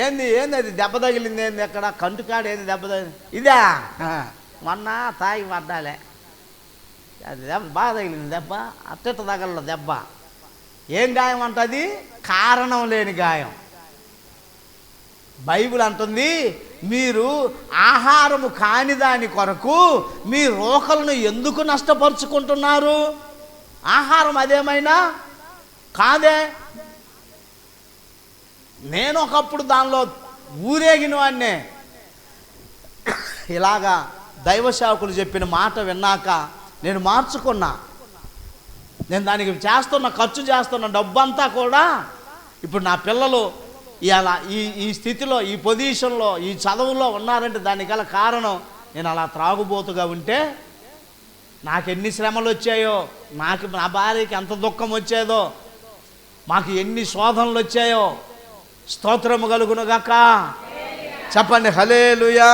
ఏంది అది దెబ్బ తగిలింది, ఏంది ఎక్కడ కంటుకాడు, ఏంది దెబ్బ తగిలింది? ఇదా మొన్న తాగి పడ్డాలే, అది దెబ్బ బాగా తగిలింది, దెబ్బ అట్ట తగల దెబ్బ. ఏం గాయం అంటది? కారణం లేని గాయం. బైబిల్ అంటుంది, మీరు ఆహారము కాని దాని కొరకు మీ రోకలను ఎందుకు నష్టపరుచుకుంటున్నారు? ఆహారం అదేమైనా కాదే. నేను ఒకప్పుడు దానిలో ఊరేగిన వాడినే. ఇలాగా దైవ సేవకులు చెప్పిన మాట విన్నాక నేను మార్చుకున్నా. నేను దానికి ఖర్చు చేస్తున్న డబ్బంతా కూడా ఇప్పుడు నా పిల్లలు ఇలా ఈ స్థితిలో, ఈ పొజిషన్లో, ఈ చదువులో ఉన్నారంటే దానికి గల కారణం నేను అలా త్రాగుబోతుగా ఉంటే నాకు ఎన్ని శ్రమలు వచ్చాయో, నాకు నా భార్యకి ఎంత దుఃఖం వచ్చేదో, మాకు ఎన్ని శోధనలు వచ్చాయో. స్తోత్రము కలుగును గాక. చెప్పండి హల్లెలూయా,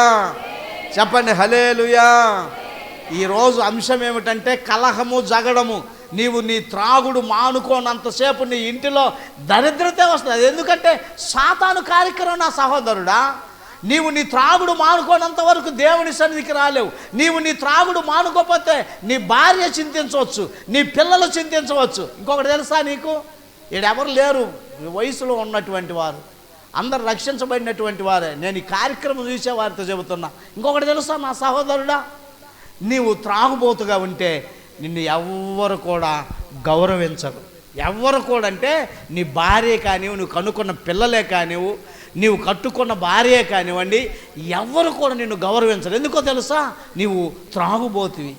చెప్పండి హల్లెలూయా. ఈరోజు అంశం ఏమిటంటే కలహము, జగడము. నీవు నీ త్రాగుడు మానుకోనంతసేపు నీ ఇంటిలో దరిద్రతే వస్తుంది. అది ఎందుకంటే సాతాను కార్యక్రమం నా సహోదరుడా. నీవు నీ త్రాగుడు మానుకోనంత వరకు దేవుని సన్నిధికి రాలేవు. నీవు నీ త్రాగుడు మానుకోకపోతే నీ భార్య చింతించవచ్చు, నీ పిల్లలు చింతించవచ్చు. ఇంకొకటి తెలుసా నీకు? ఈడెవరు లేరు వయసులో ఉన్నటువంటి వారు, అందరు రక్షించబడినటువంటి వారే. నేను ఈ కార్యక్రమం చూసే వారితో చెబుతున్నా. ఇంకొకటి తెలుసా నా సహోదరుడా, నీవు త్రాగుబోతుగా ఉంటే నిన్ను ఎవ్వరు కూడా గౌరవించరు. ఎవ్వరు కూడా అంటే నీ భార్య కానివ్వు, నువ్వు కనుక్కున్న పిల్లలే కానివ్వు, నీవు కట్టుకున్న భార్యే కానివ్వండి, ఎవ్వరు కూడా నిన్ను గౌరవించరు. ఎందుకో తెలుసా? నీవు త్రాగుబోతువి.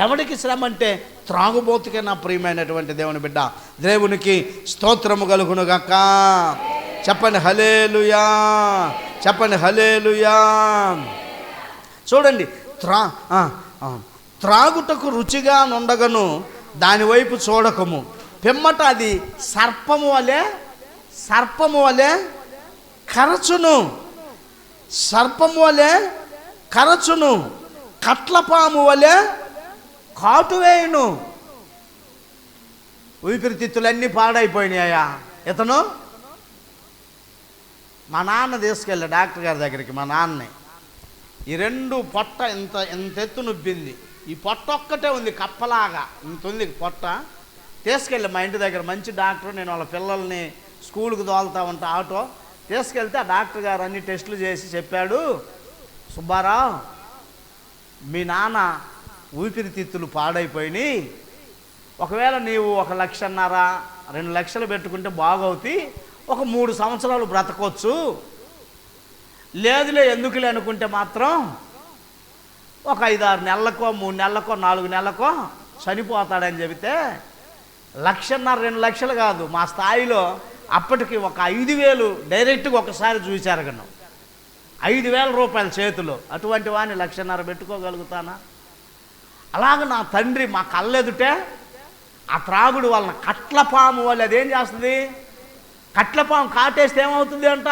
ఎవడికి శ్రమ అంటే త్రాగుబోతుకే నా ప్రియమైనటువంటి దేవుని బిడ్డ. దేవునికి స్తోత్రము కలుగును గాక. చెప్పండి హల్లెలూయా, చెప్పండి హల్లెలూయా. చూడండి, త్రాగుటకు రుచిగా నుండగను దానివైపు చూడకము, పిమ్మట అది సర్పము వలె కరచును, సర్పము వలె కరచును, కట్లపాము వలె కాటువేయును. ఊపిరితిత్తులన్నీ పాడైపోయినాయా. ఇతను మా నాన్న తీసుకెళ్ళా డాక్టర్ గారి దగ్గరికి. మా నాన్నని ఈ రెండు పొట్ట ఇంత ఎత్తు నొప్పింది. ఈ పొట్ట ఒక్కటే ఉంది, కప్పలాగా ఇంత ఉంది పొట్ట. తీసుకెళ్ళి మా ఇంటి దగ్గర మంచి డాక్టర్, నేను వాళ్ళ పిల్లల్ని స్కూల్కి తోలుతా ఉంటా ఆటో. తీసుకెళ్తే ఆ డాక్టర్ గారు అన్ని టెస్టులు చేసి చెప్పాడు, సుబ్బారావు మీ నాన్న ఊపిరితిత్తులు పాడైపోయినాయి. ఒకవేళ నీవు 1,50,000 2 లక్షలు పెట్టుకుంటే బాగవుతాయి, ఒక 3 సంవత్సరాలు బ్రతకొచ్చు. లేదులే ఎందుకులే అనుకుంటే మాత్రం ఒక 5-6 నెలలకో 3 నెలలకో 4 నెలలకో చనిపోతాడని చెబితే 1,50,000 2 లక్షలు కాదు, మా స్థాయిలో అప్పటికి ఒక 5,000 డైరెక్ట్గా ఒకసారి చూశారు కన్నా. 5,000 రూపాయల చేతిలో. అటువంటి వాడిని 1,50,000 పెట్టుకోగలుగుతానా? అలాగ నా తండ్రి మా కళ్ళెదుటే ఆ త్రాగుడు వలన కట్లపాము వల్ల అదేం చేస్తుంది, కట్లపాము కాటేస్తే ఏమవుతుంది అంట,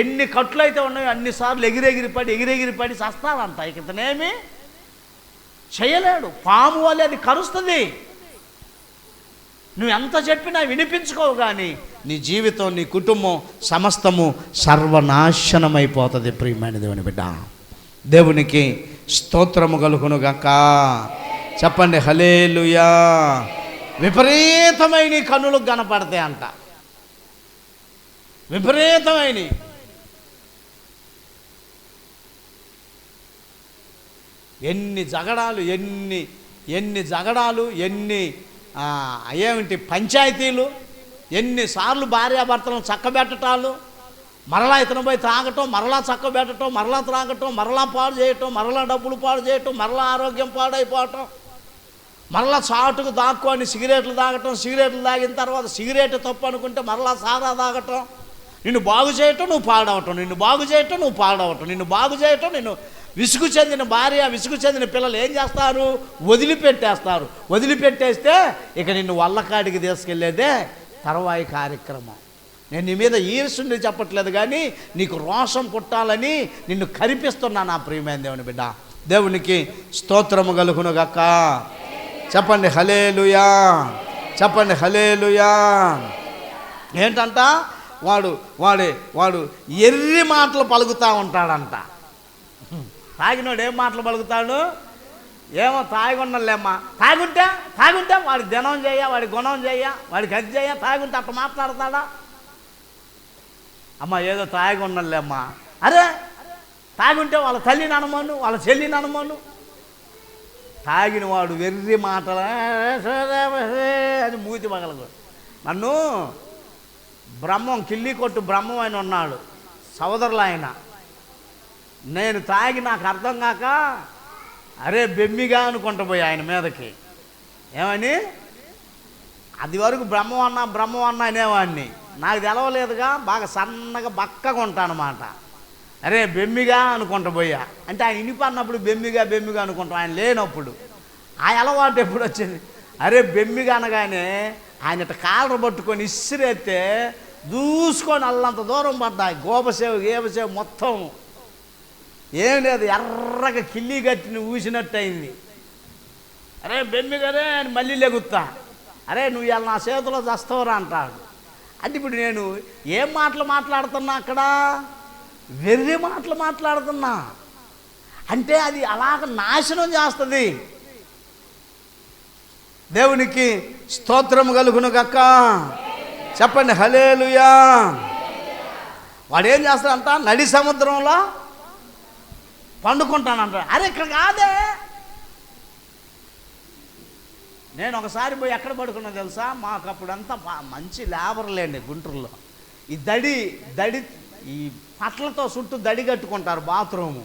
ఎన్ని కట్లు అయితే ఉన్నాయో అన్నిసార్లు ఎగిరెగిరి పడి చస్తాడంట. ఇక ఇతనేమి చేయలేడు. పాము వల్ల అది కరుస్తుంది. నువ్వు ఎంత చెప్పినా వినిపించుకోవు, కానీ నీ జీవితం నీ కుటుంబం సమస్తము సర్వనాశనమైపోతుంది. ప్రియమైన దేవుని బిడ్డ, దేవునికి స్తోత్రము కలుగును గాక. చెప్పండి హల్లెలూయా. విపరీతమైన కన్నులకు కనపడతాయి అంట, విపరీతమైన. ఎన్ని జగడాలు, ఎన్ని ఏమిటి పంచాయతీలు, ఎన్నిసార్లు భార్యాభర్తలను చక్కబెట్టటాలు, మరలా ఇతను పోయి త్రాగటం, మరలా చక్కబెట్టడం, మరలా త్రాగటం, మరలా పాడు చేయటం, మరలా డబ్బులు పాడు చేయటం, మరలా ఆరోగ్యం పాడైపోవటం, మరలా చాటుకు దాక్కొని సిగరెట్లు తాగటం, సిగరెట్లు తాగిన తర్వాత సిగరెట్ తప్పు అనుకుంటే మరలా సారా తాగటం, నిన్ను బాగు చేయటం నువ్వు పాడవటం, నిన్ను బాగు చేయటం నువ్వు పాడవటం, నిన్ను బాగు చేయటం. నిన్ను విసుగు చెందిన భార్య, విసుగు చెందిన పిల్లలు ఏం చేస్తారు, వదిలిపెట్టేస్తారు. వదిలిపెట్టేస్తే ఇక నిన్ను వల్లకాడికి తీసుకెళ్ళేదే తర్వాయి కార్యక్రమం. నేను నీ మీద ఈర్ష్యుని చెప్పట్లేదు, కానీ నీకు రోషం పుట్టాలని నిన్ను కరిపిస్తున్నా నా ప్రియమైన దేవుని బిడ్డ. దేవునికి స్తోత్రము కలుగును గాక. చెప్పండి హల్లెలూయా, చెప్పండి హల్లెలూయా. ఏంటంట, వాడు ఎర్రి మాటలు పలుకుతూ ఉంటాడంట. తాగినోడు ఏం మాటలు పలుకుతాడు, ఏమో తాగుండలేమ్మా, తాగుంటే వాడి దినం చేయ, వాడి గుణం చేయ, వాడికి అది చేయ, తాగుంటే అట్లా మాట్లాడతాడా? అమ్మ ఏదో తాగి ఉండలేమ్మా, అరే తాగుంటే వాళ్ళ తల్లిని అనమను, వాళ్ళ చెల్లిని అనమను. తాగిన వాడు వెర్రి మాటలు అని మూతి పగలదు. నన్ను బ్రహ్మం కిల్లి కొట్టు బ్రహ్మం ఆయన ఉన్నాడు, సోదరులు ఆయన. నేను తాగి నాకు అర్థం కాక అరే బెమ్మిగా అనుకుంటా పోయి ఆయన మీదకి. ఏమని అది వరకు బ్రహ్మం అన్నా అనేవాడిని, నాకు తెలవలేదుగా, బాగా సన్నగా బక్కగా ఉంటానమాట. అరే బెమ్మిగా అనుకుంటా పోయా అంటే ఆయన ఇనిపి అన్నప్పుడు బెమ్మిగా అనుకుంటాం, ఆయన లేనప్పుడు. ఆ అలవాటు ఎప్పుడు వచ్చింది, అరే బెమ్మిగా అనగానే ఆయన కాలర పట్టుకొని ఇసిరేస్తే దూసుకొని అల్లంత దూరం పడ్డాయి. గేబసేవు మొత్తం ఏం లేదు, ఎర్రగా కిల్లి కట్టిని ఊసినట్టు అయింది. అరే బెమ్మిగారే అని మళ్ళీ లెగుతా, అరే నువ్వు ఇలా నా చేతిలో చస్తావురా అంటాడు. అంటే ఇప్పుడు నేను ఏం మాటలు మాట్లాడుతున్నా, అక్కడ వెర్రి మాటలు మాట్లాడుతున్నా. అంటే అది అలాగ నాశనం చేస్తుంది. దేవునికి స్తోత్రము కలుగును గాక. చెప్పండి హల్లెలూయా. వాడు ఏం చేస్తాడంట, నడి సముద్రంలో పండుకుంటానంట. అరే ఇక్కడ కాదే, నేను ఒకసారి పోయి ఎక్కడ పడుకున్నా తెలుసా, మాకు అప్పుడంతా మంచి లేబర్లేండి గుంటూరులో. ఈ దడి ఈ పట్లతో చుట్టూ దడి కట్టుకుంటారు బాత్రూము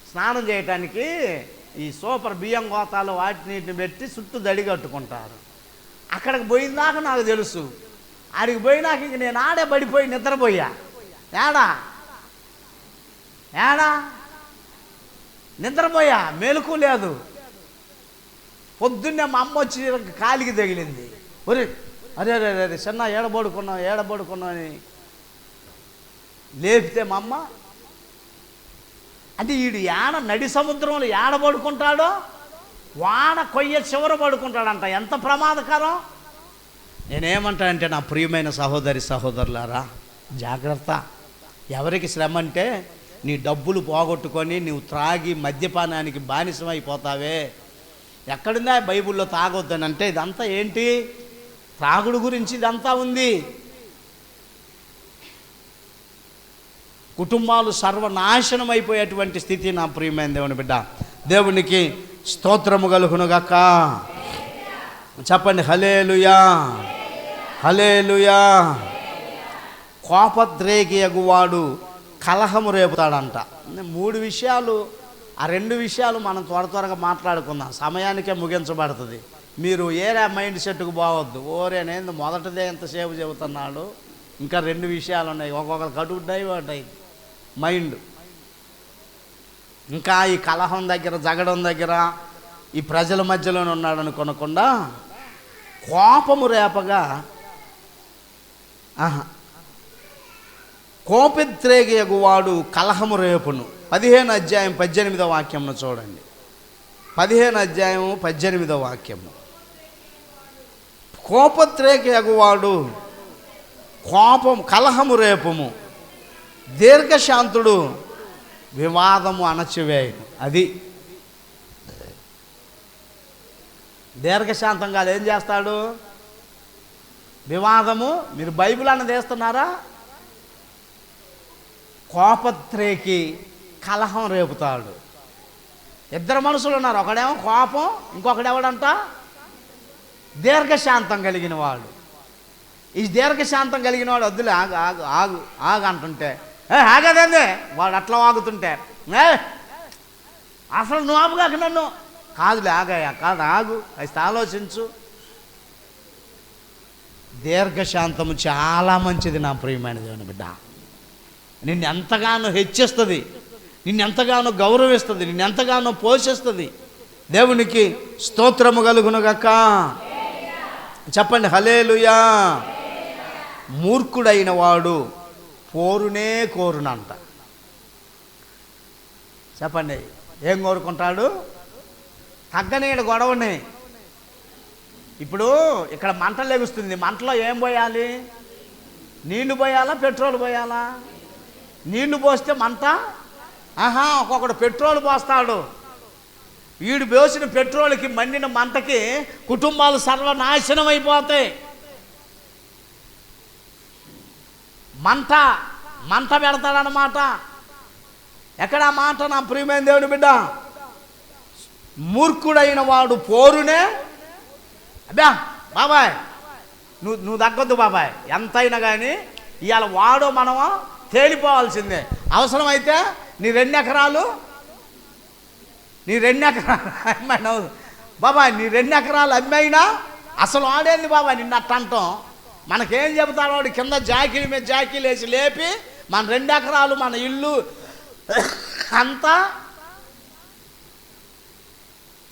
స్నానం చేయటానికి. ఈ సూపర్ బియ్యం గోతాలు వాటిని పెట్టి చుట్టూ దడి కట్టుకుంటారు. అక్కడికి పోయిందాక నాకు తెలుసు. ఆడికి పోయినాక ఇంక నేను ఆడే పడిపోయి నిద్రపోయా. ఏడా నిద్రపోయా, మెలకు లేదు. పొద్దున్నే మా అమ్మ వచ్చి కాలికి తగిలింది. ఒరే అరే అరే అరే చిన్న ఏడబడుకున్నావు అని లేపితే మా అమ్మ అంటే వీడు నడి సముద్రంలో పడుకుంటాడో వాడ కొయ్య చివర పడుకుంటాడంట. ఎంత ప్రమాదకరం! నేనేమంటానంటే నా ప్రియమైన సహోదరి సహోదరులారా, జాగ్రత్త. ఎవరికి శ్రమ అంటే నీ డబ్బులు పోగొట్టుకొని నువ్వు త్రాగి మద్యపానానికి బానిసమైపోతావే. ఎక్కడుందా బైబిల్లో తాగొద్దని? అంటే ఇదంతా ఏంటి? త్రాగుడు గురించి ఇదంతా ఉంది. కుటుంబాలు సర్వనాశనం అయిపోయేటువంటి స్థితి నా ప్రియమైన దేవుని బిడ్డ. దేవునికి స్తోత్రము కలుగునుగాక. చెప్పండి హల్లెలూయా, హల్లెలూయా. కోపద్రేగియగువాడు కలహము రేపుతాడంట. 3 విషయాలు, ఆ 2 విషయాలు మనం త్వరగా మాట్లాడుకుందాం, సమయానికే ముగించబడుతుంది. మీరు ఏరే మైండ్ సెట్కు పోవద్దు. ఓరేనేందు మొదటిదే ఎంతసేపు చెబుతున్నాడు, ఇంకా 2 విషయాలు ఉన్నాయి. ఒక్కొక్కరు కడుపు డైవర్ట్ అయింది మైండ్. ఇంకా ఈ కలహం దగ్గర, జగడం దగ్గర, ఈ ప్రజల మధ్యలోనే ఉన్నాడు అనుకోనకుండా కోపము రేపగా కోపద్రేగియగువాడు కలహము రేపును. 15వ అధ్యాయం 18వ వాక్యంను చూడండి. 15వ అధ్యాయం 18వ వాక్యము. కోపద్రేగియగువాడు కలహము రేపుము, దీర్ఘశాంతుడు వివాదము అణచివేయును. అది దీర్ఘశాంతంగా ఏం చేస్తాడు? వివాదము. మీరు బైబిల్ అన్నది వేస్తున్నారా? కోపద్రేకి కలహం రేపుతాడు. 2 మనుషులు ఉన్నారు, ఒకడేమో కోపం, ఇంకొకడెవడంట దీర్ఘశాంతం కలిగిన వాడు. ఈ దీర్ఘశాంతం కలిగిన వాడు వద్దులే, ఆగు ఆగు ఆగు ఆగు అంటుంటే ఆగదండి, వాడు అట్లా వాగుతుంటే అసలు నువ్వు ఆపుగాక నన్ను, కాదులే ఆగాయా, కాదు ఆగు, అది ఆలోచించు. దీర్ఘశాంతము చాలా మంచిది నా ప్రియమైన దేవుని బిడ్డ. నిన్ను ఎంతగానో హెచ్చిస్తుంది, నిన్నెంతగానో గౌరవిస్తుంది, నిన్నెంతగానో పోషిస్తుంది. దేవునికి స్తోత్రము కలుగునుగాక. చెప్పండి హల్లెలూయా. మూర్ఖుడైన వాడు పోరునే కోరునంట. చెప్పండి, ఏం కోరుకుంటాడు? తగ్గనీడు గొడవని. ఇప్పుడు ఇక్కడ మంట లెగుస్తుంది, మంటలో ఏం పోయాలి? నీళ్లు పోయాలా, పెట్రోల్ పోయాలా? నీళ్లు పోస్తే మంట, ఒక్కొక్కడు పెట్రోల్ పోస్తాడు. వీడు పోసిన పెట్రోల్కి, మండిన మంటకి కుటుంబాలు సర్వనాశనం అయిపోతాయి. మంట పెడతాడనమాట. ఎక్కడ మాట నా ప్రియమైన దేవుని బిడ్డ? మూర్ఖుడైన వాడు పోరునే. అబ్బా బాబాయ్, నువ్వు తగ్గొద్దు బాబాయ్, ఎంతైనా కానీ ఇవాళ వాడో మనమో తేలిపోవాల్సిందే. అవసరమైతే నీ 2 ఎకరాలు అమ్మాయినా బాబాయ్, నీ 2 ఎకరాలు అమ్మాయినా అసలు వాడేంది బాబాయ్ నిన్ను అట్ట అంటాం. మనకేం చెబుతాడు వాడు? కింద జాకీల మీద జాకీలు వేసి లేపి మన 2 ఎకరాలు, మన ఇల్లు అంతా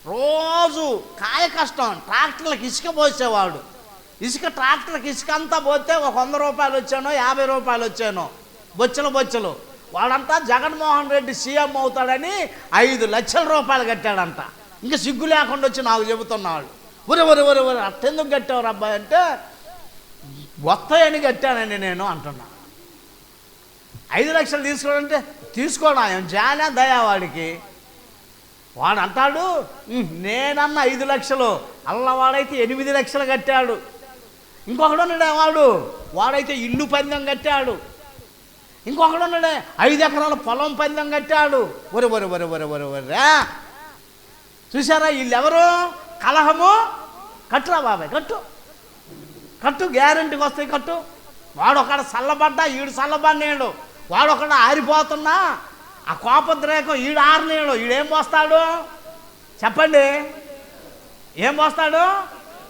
రోజు కాయ కష్టం. ట్రాక్టర్లకు ఇసుక పోసేవాడు. ట్రాక్టర్కి ఇసుక అంతా పోతే ఒక 100 రూపాయలు వచ్చానో 50 రూపాయలు వచ్చానో, బొచ్చలు. వాడంతా జగన్మోహన్ రెడ్డి సీఎం అవుతాడని 5 లక్షల రూపాయలు కట్టాడంట. ఇంకా సిగ్గు లేకుండా వచ్చి నాకు చెబుతున్నాడు, ఒరే అట్టెందుకు కట్టావు అబ్బాయి అంటే, వస్తాయని కట్టానండి నేను అంటున్నా. 5 లక్షలు తీసుకోవాలంటే తీసుకోవడం ఏం జానా దయా వాడికి. వాడు అంటాడు నేనన్న 5 లక్షలు, అల్లవాడైతే 8 లక్షలు కట్టాడు. ఇంకొకడు ఉన్నాడే వాడైతే ఇల్లు పందెం కట్టాడు. ఇంకొకడు ఉన్నాడే 5 ఎకరాల పొలం పందెం కట్టాడు. ఒరే చూసారా వీళ్ళెవరు? కలహము. కట్టురా బాబాయ్, కట్టు గ్యారెంటీకి వస్తాయి, కట్టు. వాడొకడ చల్లబడ్డా ఈడు చల్లబడినాడు, వాడొకడ ఆరిపోతున్నా ఆ కోపద్రేకం ఈడు ఆరినాడు. ఈడేం పోస్తాడు చెప్పండి? ఏం పోస్తాడు?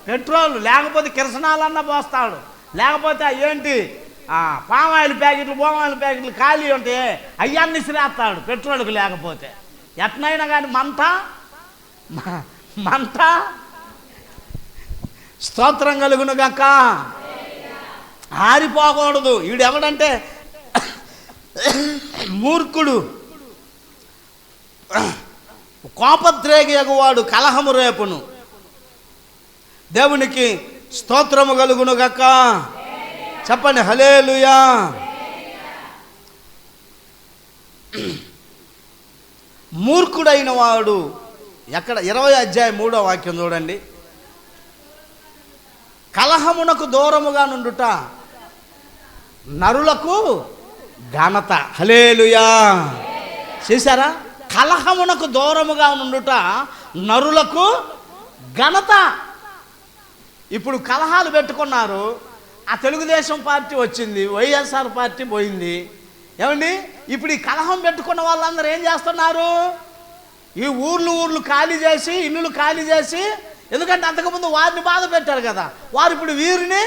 పెట్రోల్, లేకపోతే కిరసనాలన్నా పోస్తాడు, లేకపోతే ఏంటి పామాయిల్ ప్యాకెట్లు ఖాళీ ఉంటే అయ్యాన్ని శ్రేస్తాడు పెట్రోల్కి. లేకపోతే ఎట్నైనా కానీ మంట స్తోత్రం కలుగునుగాక. ఆరిపోకూడదు. వీడు ఎవడంటే మూర్ఖుడు. కోపద్రేగియగువాడు కలహము రేపును. దేవునికి స్తోత్రము కలుగును గాక. చెప్పండి హల్లెలూయా. మూర్ఖుడైన వాడు ఎక్కడ 20వ అధ్యాయం 3వ వాక్యం చూడండి. కలహమునకు దూరముగా నుండుట నరులకు ఘనత. హల్లెలూయా. చేశారా? కలహమునకు దూరముగా నుండుట నరులకు ఘనత. ఇప్పుడు కలహాలు పెట్టుకున్నారు. ఆ తెలుగుదేశం పార్టీ వచ్చింది, వైఎస్ఆర్ పార్టీ పోయింది. ఏమండి, ఇప్పుడు ఈ కలహం పెట్టుకున్న వాళ్ళందరూ ఏం చేస్తున్నారు? ఈ ఊర్లు ఖాళీ చేసి, ఇల్లులు ఖాళీ చేసి, ఎందుకంటే అంతకుముందు వారిని బాధ పెట్టారు కదా, వారు ఇప్పుడు వీరిని.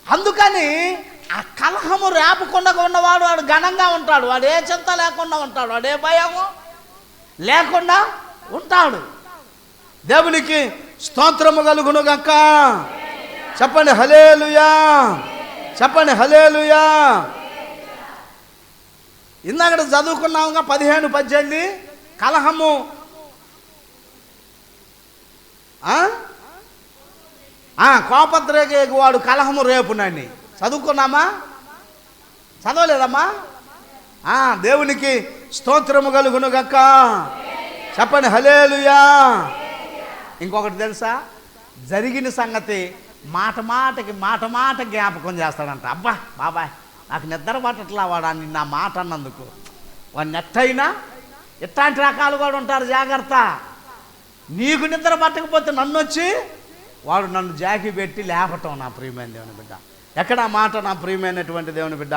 అందుకని ఆ కలహము రేపకుండా ఉన్నవాడు వాడు ఘనంగా ఉంటాడు. వాడు ఏ చింత లేకుండా ఉంటాడు, వాడు ఏ భయము లేకుండా ఉంటాడు. దేవునికి స్తోత్రము కలుగును గాక. చెప్పండి హల్లెలూయా. చెప్పండి హల్లెలూయా. ఇందాక చదువుకున్నాముగా 15-18 కలహము కోపద్రేగేవాడు కలహము రేపునని చదువుకున్నామా? చదవలేదమ్మా? దేవునికి స్తోత్రము కలుగును గాక. చెప్పండి హల్లెలూయా. ఇంకొకటి తెలుసా? జరిగిన సంగతి మాట మాట జ్ఞాపకం చేస్తాడంట. అబ్బా బాబాయ్, నాకు నిద్ర పట్టట్లా వాడాన్ని నా మాట అన్నందుకు. వాడిని ఎట్టయినా ఇట్లాంటి రకాలు కూడా ఉంటారు, జాగ్రత్త. నీకు నిద్ర పట్టకపోతే నన్ను వచ్చి వాడు నన్ను జాకి పెట్టి లేపటం. నా ప్రియమైన దేవుని బిడ్డ, ఎక్కడ మాట నా ప్రియమైనటువంటి దేవుని బిడ్డ?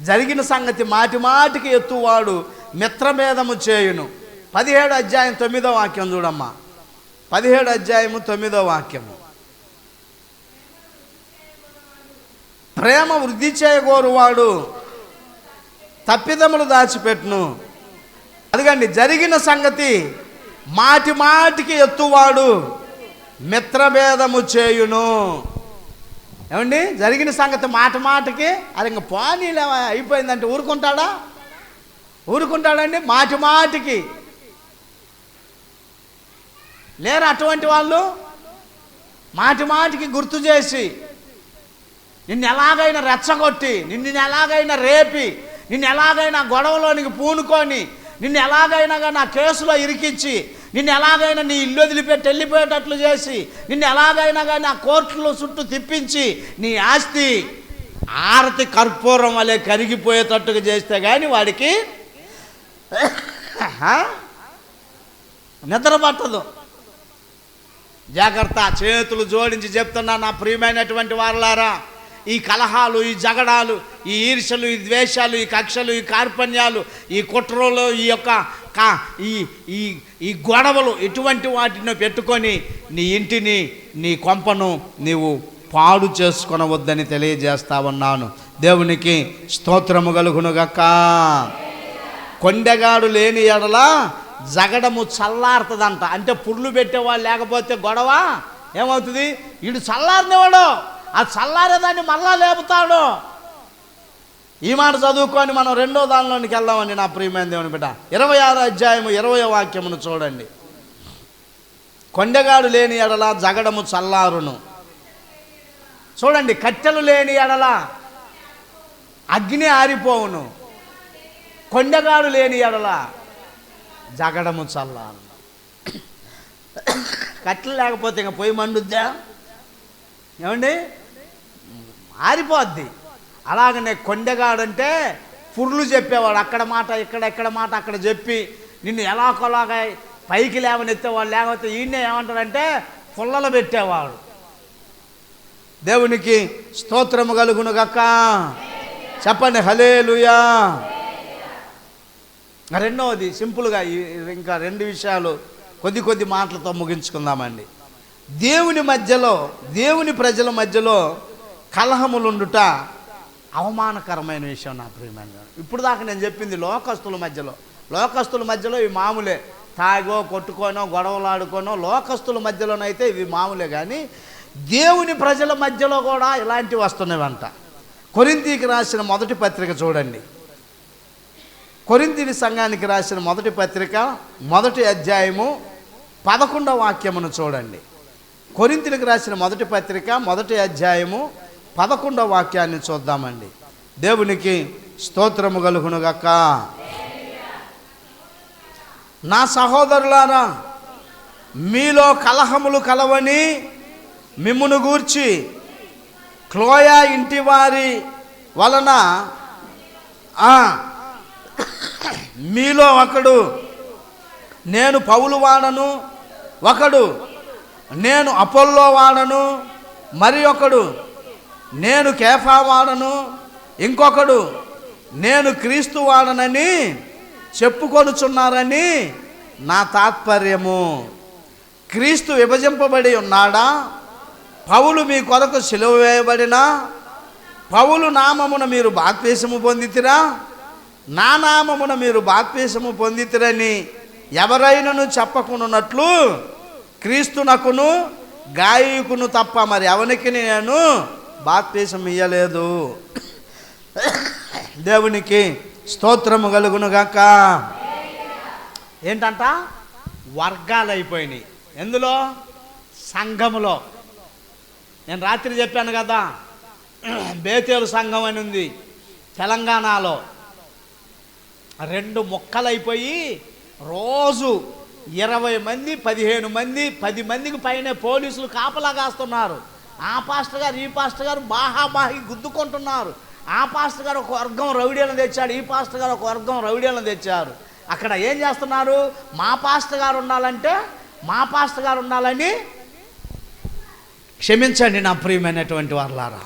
జరిగిన సంగతి మాటికి ఎత్తువాడు మిత్రభేదము చేయును. 17వ అధ్యాయం 9వ వాక్యం చూడమ్మా. 17వ అధ్యాయము 9వ వాక్యము. ప్రేమ వృద్ధి చేయగోరువాడు తప్పిదములు దాచిపెట్టును. అదిగండి, జరిగిన సంగతి మాటికి ఎత్తువాడు మిత్రభేదము చేయును. ఏమండి, జరిగిన సంగతి మాటికి అది ఇంక పోనీలే అయిపోయిందంటే ఊరుకుంటాడండి? మాటికి లేరు అటువంటి వాళ్ళు. మాటికి గుర్తు చేసి, నిన్ను ఎలాగైనా రెచ్చగొట్టి, నిన్ను ఎలాగైనా రేపి, నిన్ను ఎలాగైనా గొడవలోనికి పూనుకొని, నిన్ను ఎలాగైనా నా కేసులో ఇరికించి, నిన్ను ఎలాగైనా నీ ఇల్లు వదిలిపెట్టి వెళ్ళిపోయేటట్లు చేసి, నిన్ను ఎలాగైనా కానీ ఆ కోర్టులో చుట్టూ తిప్పించి, నీ ఆస్తి ఆరతి కర్పూరం వలె కరిగిపోయేటట్టుగా చేస్తే కానీ వాడికి నిద్ర పట్టదు. జాగ్రత్త. చేతులు జోడించి చెప్తున్నా నా ప్రియమైనటువంటి వారలారా, ఈ కలహాలు, ఈ జగడాలు, ఈ ఈర్షలు, ఈ ద్వేషాలు, ఈ కక్షలు, ఈ కార్పణ్యాలు, ఈ కుట్రలు, ఈ యొక్క ఈ గొడవలు, ఇటువంటి వాటిని పెట్టుకొని నీ ఇంటిని, నీ కొంపను నీవు పాడు చేసుకొనవద్దని తెలియజేస్తా ఉన్నాను. దేవునికి స్తోత్రము కలుగునుగాక. కొండెగాడు లేని ఎడల జగడము చల్లారుతుందంట. అంటే పుర్లు పెట్టేవాళ్ళు లేకపోతే గొడవ ఏమవుతుంది? వీడు చల్లారినవాడు, ఆ చల్లారేదాన్ని మళ్ళా లేపుతాడు. ఈ మాట చదువుకొని మనం రెండో దానిలోనికి వెళ్దామండి నా ప్రియమైన దేవుని బిడ్డ. 26వ అధ్యాయము 20వ వాక్యమును చూడండి. కొండెగాడు లేని ఎడల జగడము చల్లారును. చూడండి, కట్టెలు లేని ఎడల అగ్ని ఆరిపోవును. కొండెగాడు లేని ఎడల జగడము చల్లారు. కట్టెలు లేకపోతే ఇంకా పొయ్యి మండుద్దా? ఏమండి, ఆరిపోద్ది. అలాగనే కొండెగాడంటే పుర్లు చెప్పేవాడు. అక్కడ మాట ఇక్కడ మాట అక్కడ చెప్పి నిన్ను ఎలాగోలాగా పైకి లేవనెత్తేవాడు. లేకపోతే ఈయన్నే ఏమంటారంటే పుల్లలు పెట్టేవాడు. దేవునికి స్తోత్రము కలుగునుగాక. చెప్పండి హల్లెలూయా. రెండవది సింపుల్గా ఇంకా రెండు విషయాలు కొద్ది మాటలతో ముగించుకుందామండి. దేవుని ప్రజల మధ్యలో కలహములుండుట అవమానకరమైన విషయం నా ప్రియమైన. ఇప్పుడు దాకా నేను చెప్పింది లోకస్తుల మధ్యలో ఇవి మామూలే. తాగో కొట్టుకోనో గొడవలాడుకోనో లోకస్తుల మధ్యలోనైతే ఇవి మామూలే. కానీ దేవుని ప్రజల మధ్యలో కూడా ఇలాంటివి వస్తున్నవంట. కొరింథీకి రాసిన మొదటి పత్రిక చూడండి. కొరింథీ సంఘానికి రాసిన మొదటి పత్రిక 1వ అధ్యాయము 11వ వాక్యమును చూడండి. కొరింథీలకు రాసిన మొదటి పత్రిక 1వ అధ్యాయము 11వ వాక్యాన్ని చూద్దామండి. దేవునికి స్తోత్రము కలుగునుగాక. నా సహోదరులారా, మీలో కలహములు కలవని మిమ్మును గూర్చి క్లోయా ఇంటి వారి వలన మీలో ఒకడు నేను పౌలు వాడను, ఒకడు నేను అపోల్లో వాడను, మరి ఒకడు నేను కేఫా వాడను, ఇంకొకడు నేను క్రీస్తు వాడనని చెప్పుకొనుచున్నారని నా తాత్పర్యము. క్రీస్తు విభజింపబడి ఉన్నాడా? పౌలు మీ కొరకు సిలువ వేయబడినా? పౌలు నామమున మీరు బాప్తిసము పొందితిరా? నా నామమున మీరు బాప్తిసము పొందితిరని ఎవరైనను చెప్పకున్నట్లు క్రీస్తునకును గాయకును తప్ప మరి ఎవరికి నేను బాప్తిసం ఇయ్యలేదు. దేవునికి స్తోత్రము కలుగునుగాక. ఏంటంట? వర్గాలు అయిపోయినాయి. ఎందులో? సంఘములో. నేను రాత్రి చెప్పాను కదా, బేతేలు సంఘం అని ఉంది తెలంగాణలో. 2 ముక్కలైపోయి రోజు 20 మంది 15 మంది 10 మందికి పైన పోలీసులు కాపలా కాస్తున్నారు. ఆ పాస్టర్ గారు ఈ పాస్టర్ గారు బాహాబాహి గుద్దుకుంటున్నారు. ఆ పాస్టర్ గారు ఒక వర్గం రౌడీలను తెచ్చాడు, ఈ పాస్టర్ గారు ఒక వర్గం రౌడీలను తెచ్చారు. అక్కడ ఏం చేస్తున్నారు? మా పాస్టర్ గారు ఉండాలంటే మా పాస్టర్ గారు ఉండాలని, క్షమించండి నా ప్రియమైనటువంటి వారలారా,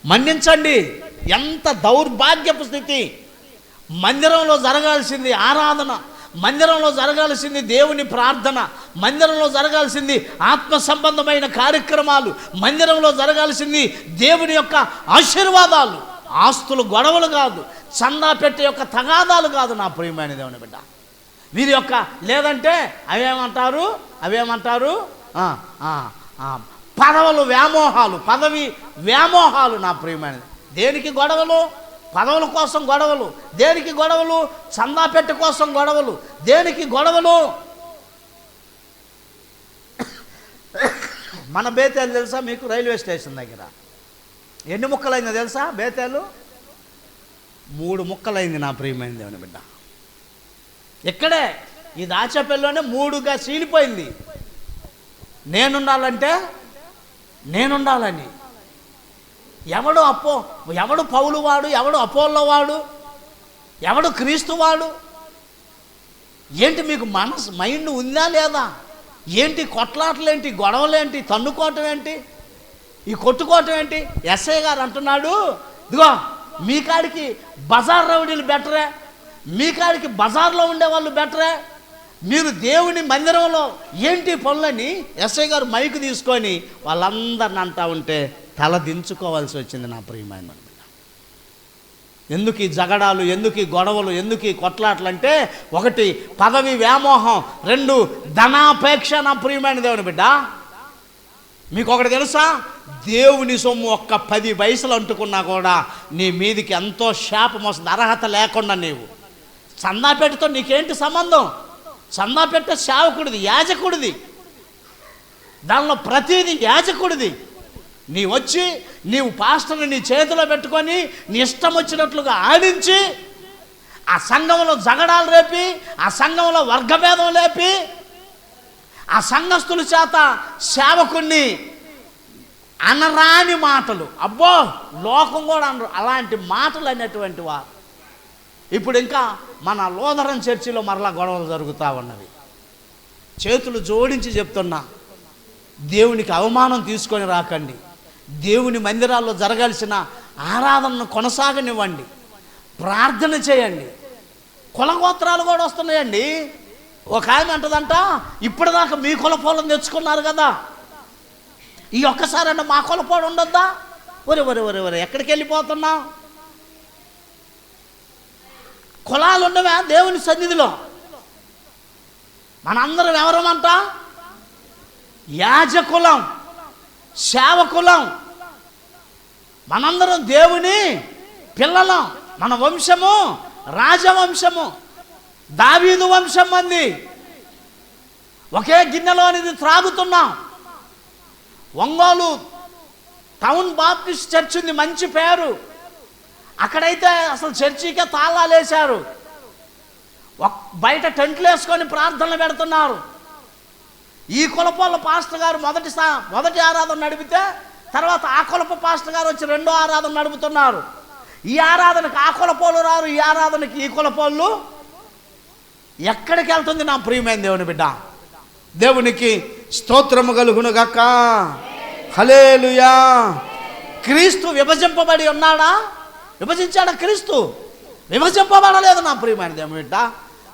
మన్నించండి. ఎంత దౌర్భాగ్యపు స్థితి! మందిరంలో జరగాల్సింది ఆరాధన, మందిరంలో జరగాల్సింది దేవుని ప్రార్థన, మందిరంలో జరగాల్సింది ఆత్మ సంబంధమైన కార్యక్రమాలు, మందిరంలో జరగాల్సింది దేవుని యొక్క ఆశీర్వాదాలు, ఆస్తులు గొడవలు కాదు, చందా పెట్టే యొక్క తగాదాలు కాదు నా ప్రియమైన దేవుని బిడ్డ. వీరి యొక్క లేదంటే అవేమంటారు పదవులు వ్యామోహాలు, పదవి వ్యామోహాలు నా ప్రియమైనది. దేనికి గొడవలు? పదవుల కోసం గొడవలు. దేనికి గొడవలు? చందా పెట్టె కోసం గొడవలు. దేనికి గొడవలు? మన బేతేలు తెలుసా మీకు? రైల్వే స్టేషన్ దగ్గర ఎన్ని ముక్కలైందో తెలుసా? బేతేలు 3 ముక్కలైంది నా ప్రియమైన దేవుని బిడ్డ. ఇక్కడే ఈ దాచపల్లిలోనే 3గా చీలిపోయింది. నేనుండాలని ఎవడు పౌలు వాడు, ఎవడు అపోల్లో వాడు, ఎవడు క్రీస్తు వాడు? ఏంటి మీకు మైండ్ ఉందా లేదా? ఏంటి కొట్లాటలేంటి, గొడవలేంటి, తన్నుకోవటం ఏంటి, ఈ కొట్టుకోవటం ఏంటి? ఎస్ఐ గారు అంటున్నాడు, ఇదిగో మీ కాడికి బజార్ రౌడీలు బెటరే, మీ కాడికి బజార్లో ఉండేవాళ్ళు బెటరే, మీరు దేవుని మందిరంలో ఏంటి పనులని ఎస్ఐ గారు మైకు తీసుకొని వాళ్ళందరిని అంటా ఉంటే తల దించుకోవాల్సి వచ్చింది నా ప్రియమైన. ఎందుకు ఈ జగడాలు, ఎందుకు ఈ గొడవలు, ఎందుకు ఈ కొట్లాటలు అంటే 1 పదవి వ్యామోహం, 2 ధనాపేక్ష నా ప్రియమైన దేవుని బిడ్డ. మీకు ఒకటి తెలుసా? దేవుని సొమ్ము ఒక్క 10 పైసలు అంటుకున్నా కూడా నీ మీదికి ఎంతో శాపం వస్తుంది. అర్హత లేకుండా నీవు చందాపేటతో నీకేంటి సంబంధం? చందాపేట సేవకుడిది, యాజకుడిది, దానిలో ప్రతిదీ యాజకుడిది. నీవు పాస్టర్ని నీ చేతిలో పెట్టుకొని నీ ఇష్టం వచ్చినట్లుగా ఆడించి ఆ సంఘంలో జగడాలు రేపి, ఆ సంఘంలో వర్గభేదం లేపి, ఆ సంఘస్థుల చేత సేవకుణ్ణి అనరాని మాటలు, అబ్బో లోకం కూడా అనరు అలాంటి మాటలు అనేటువంటి వారు. ఇప్పుడు ఇంకా మన లోదరన్ చర్చిలో మరలా గొడవలు జరుగుతూ ఉన్నవి. చేతులు జోడించి చెప్తున్నా, దేవునికి అవమానం తీసుకొని రాకండి. దేవుని మందిరాల్లో జరగాల్సిన ఆరాధనను కొనసాగనివ్వండి, ప్రార్థన చేయండి. కులగోత్రాలు కూడా వస్తున్నాయండి. ఒక ఆయన అంటదంట, ఇప్పటిదాకా మీ కులపోలం తెచ్చుకున్నారు కదా, ఈ ఒక్కసారన్నా మా కులపోడు ఉండొద్దా? ఒరే ఎక్కడికి వెళ్ళిపోతున్నావు? కులాలు ఉండవా దేవుని సన్నిధిలో? మనందరం ఎవరమంట? యాజకులం, సేవకులం. మనందరం దేవుని పిల్లలం. మన వంశము రాజవంశము, దావీదు వంశం మంది ఒకే గిన్నెలోనిది త్రాగుతున్నాం. ఒంగోలు టౌన్ బాప్టిస్ట్ చర్చ్ ఉంది, మంచి పేరు. అక్కడైతే అసలు చర్చికే తాళాలు వేశారు, బయట టెంట్లు వేసుకొని ప్రార్థనలు పెడుతున్నారు. ఈ కులపోళ్ళ పాస్టర్ గారు మొదటి ఆరాధన నడిపితే తర్వాత ఆ కులప పాస్టర్ గారు వచ్చి రెండో ఆరాధన నడుపుతున్నారు. ఈ ఆరాధనకు ఆ కులపోళ్ళు రారు, ఈ ఆరాధనకి ఈ కులపోళ్ళు. ఎక్కడికి వెళ్తుంది నా ప్రియమైన దేవుని బిడ్డ? దేవునికి స్తోత్రము కలుగును గాక. హల్లెలూయా. క్రీస్తు విభజింపబడి ఉన్నాడా? విభజించాడా? క్రీస్తు విభజింపబడలేదు నా ప్రియమైన దేవుని బిడ్డ.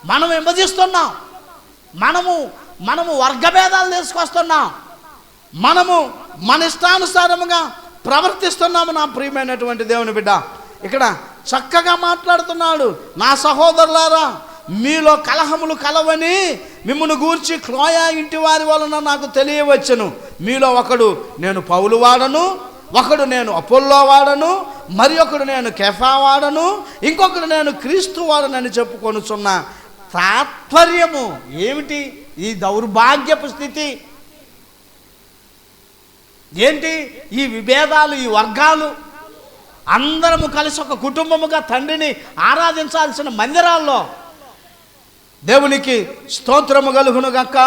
మనం విభజిస్తున్నాం, మనము వర్గభేదాలు తీసుకొస్తున్నాం, మనము మన ఇష్టానుసారముగా ప్రవర్తిస్తున్నాము నా ప్రియమైనటువంటి దేవుని బిడ్డ. ఇక్కడ చక్కగా మాట్లాడుతున్నాడు, నా సహోదరులారా మీలో కలహములు కలవని మిమ్మును గూర్చి క్లోయా ఇంటి వారి వలన నాకు తెలియవచ్చును. మీలో ఒకడు నేను పౌలు వాడను, ఒకడు నేను అపోల్లో వాడను, మరి ఒకడు నేను కేఫా వాడను, ఇంకొకడు నేను క్రీస్తు వాడనని చెప్పుకొనుచున్న తాత్పర్యము ఏమిటి? ఈ దౌర్భాగ్యపు స్థితి ఏంటి? ఈ విభేదాలు, ఈ వర్గాలు. అందరము కలిసి ఒక కుటుంబముగా తండ్రిని ఆరాధించాల్సిన మందిరాల్లో. దేవునికి స్తోత్రము కలుగును గాక.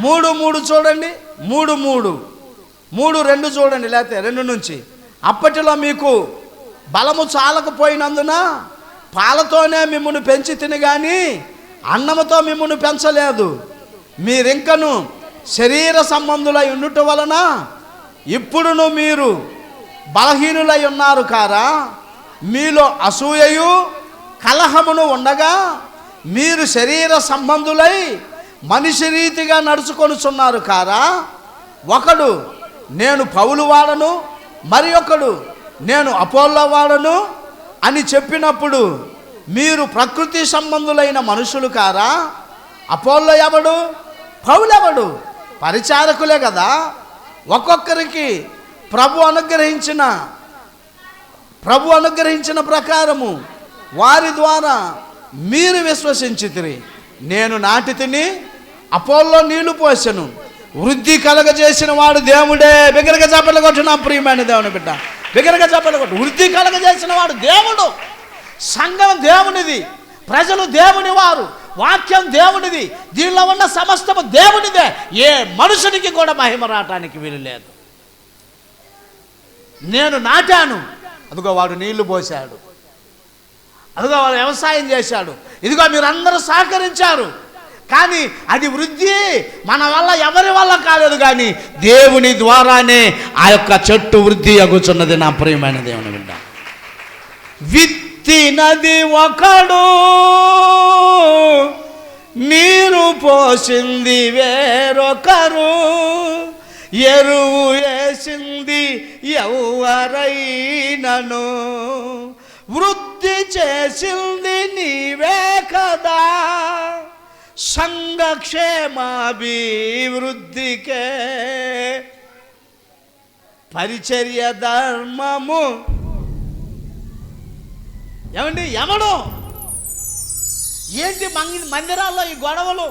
3:3 చూడండి, 3:2 చూడండి, లేకపోతే 2 నుంచి. అప్పటిలో మీకు బలము చాలకపోయినందున పాలతోనే మిమ్మును పెంచి తిని కానీ అన్నముతో మిమ్మును పెంచలేదు. మీరింకను శరీర సంబంధులై ఉండుట వలన ఇప్పుడును మీరు బలహీనులై ఉన్నారు కారా? మీలో అసూయయు కలహమును ఉండగా మీరు శరీర సంబంధులై మనిషి రీతిగా నడుచుకొనుచున్నారు కారా? ఒకడు నేను పౌలు వాడను, మరి ఒకడు నేను అపోల్లో వాడను అని చెప్పినప్పుడు మీరు ప్రకృతి సంబంధులైన మనుషులు కారా? అపోల్లో ఎవడు? పౌలు ఎవడు? పరిచారకులే కదా. ఒక్కొక్కరికి ప్రభు అనుగ్రహించిన ప్రకారము వారి ద్వారా మీరు విశ్వసించితిరి. నేను నాటి తిని అపోల్లో నీళ్లు పోసెను, వృద్ధి కలగజేసిన వాడు దేవుడే. బిగ్గరగా చప్పట్లు కొట్టు నా ప్రియమైన దేవుని బిడ్డ, బిగ్గరగా చప్పట్లు కొట్టు. వృద్ధి కలగజేసిన వాడు దేవుడు. సంఘం దేవునిది, ప్రజలు దేవుని వారు, వాక్యం దేవునిది, దీనిలో ఉన్న సమస్తము దేవునిదే. ఏ మనుషునికి కూడా మహిమ రావటానికి వీలు లేదు. నేను నాటాను, అదిగో వాడు నీళ్లు పోశాడు, అదిగో వాడు వ్యవసాయం చేశాడు, ఇదిగో మీరందరూ సహకరించారు. కానీ అది వృద్ధి మన వల్ల, ఎవరి వల్ల కాలేదు, కానీ దేవుని ద్వారానే ఆ యొక్క చెట్టు వృద్ధి అగుచున్నది నా ప్రియమైన దేవుని బిడ్డ. విత్తినది ఒకడు, నీరు పోసింది వేరొకరు, ఎరువు వేసింది ఎవరైనను, వృద్ధి చేసింది నీవే కదా. సంఘక్షేమాభివృద్ధికే పరిచర్య ధర్మము. ఏమండి, ఎవడు? ఏంటి మందిరాల్లో ఈ గొడవలు?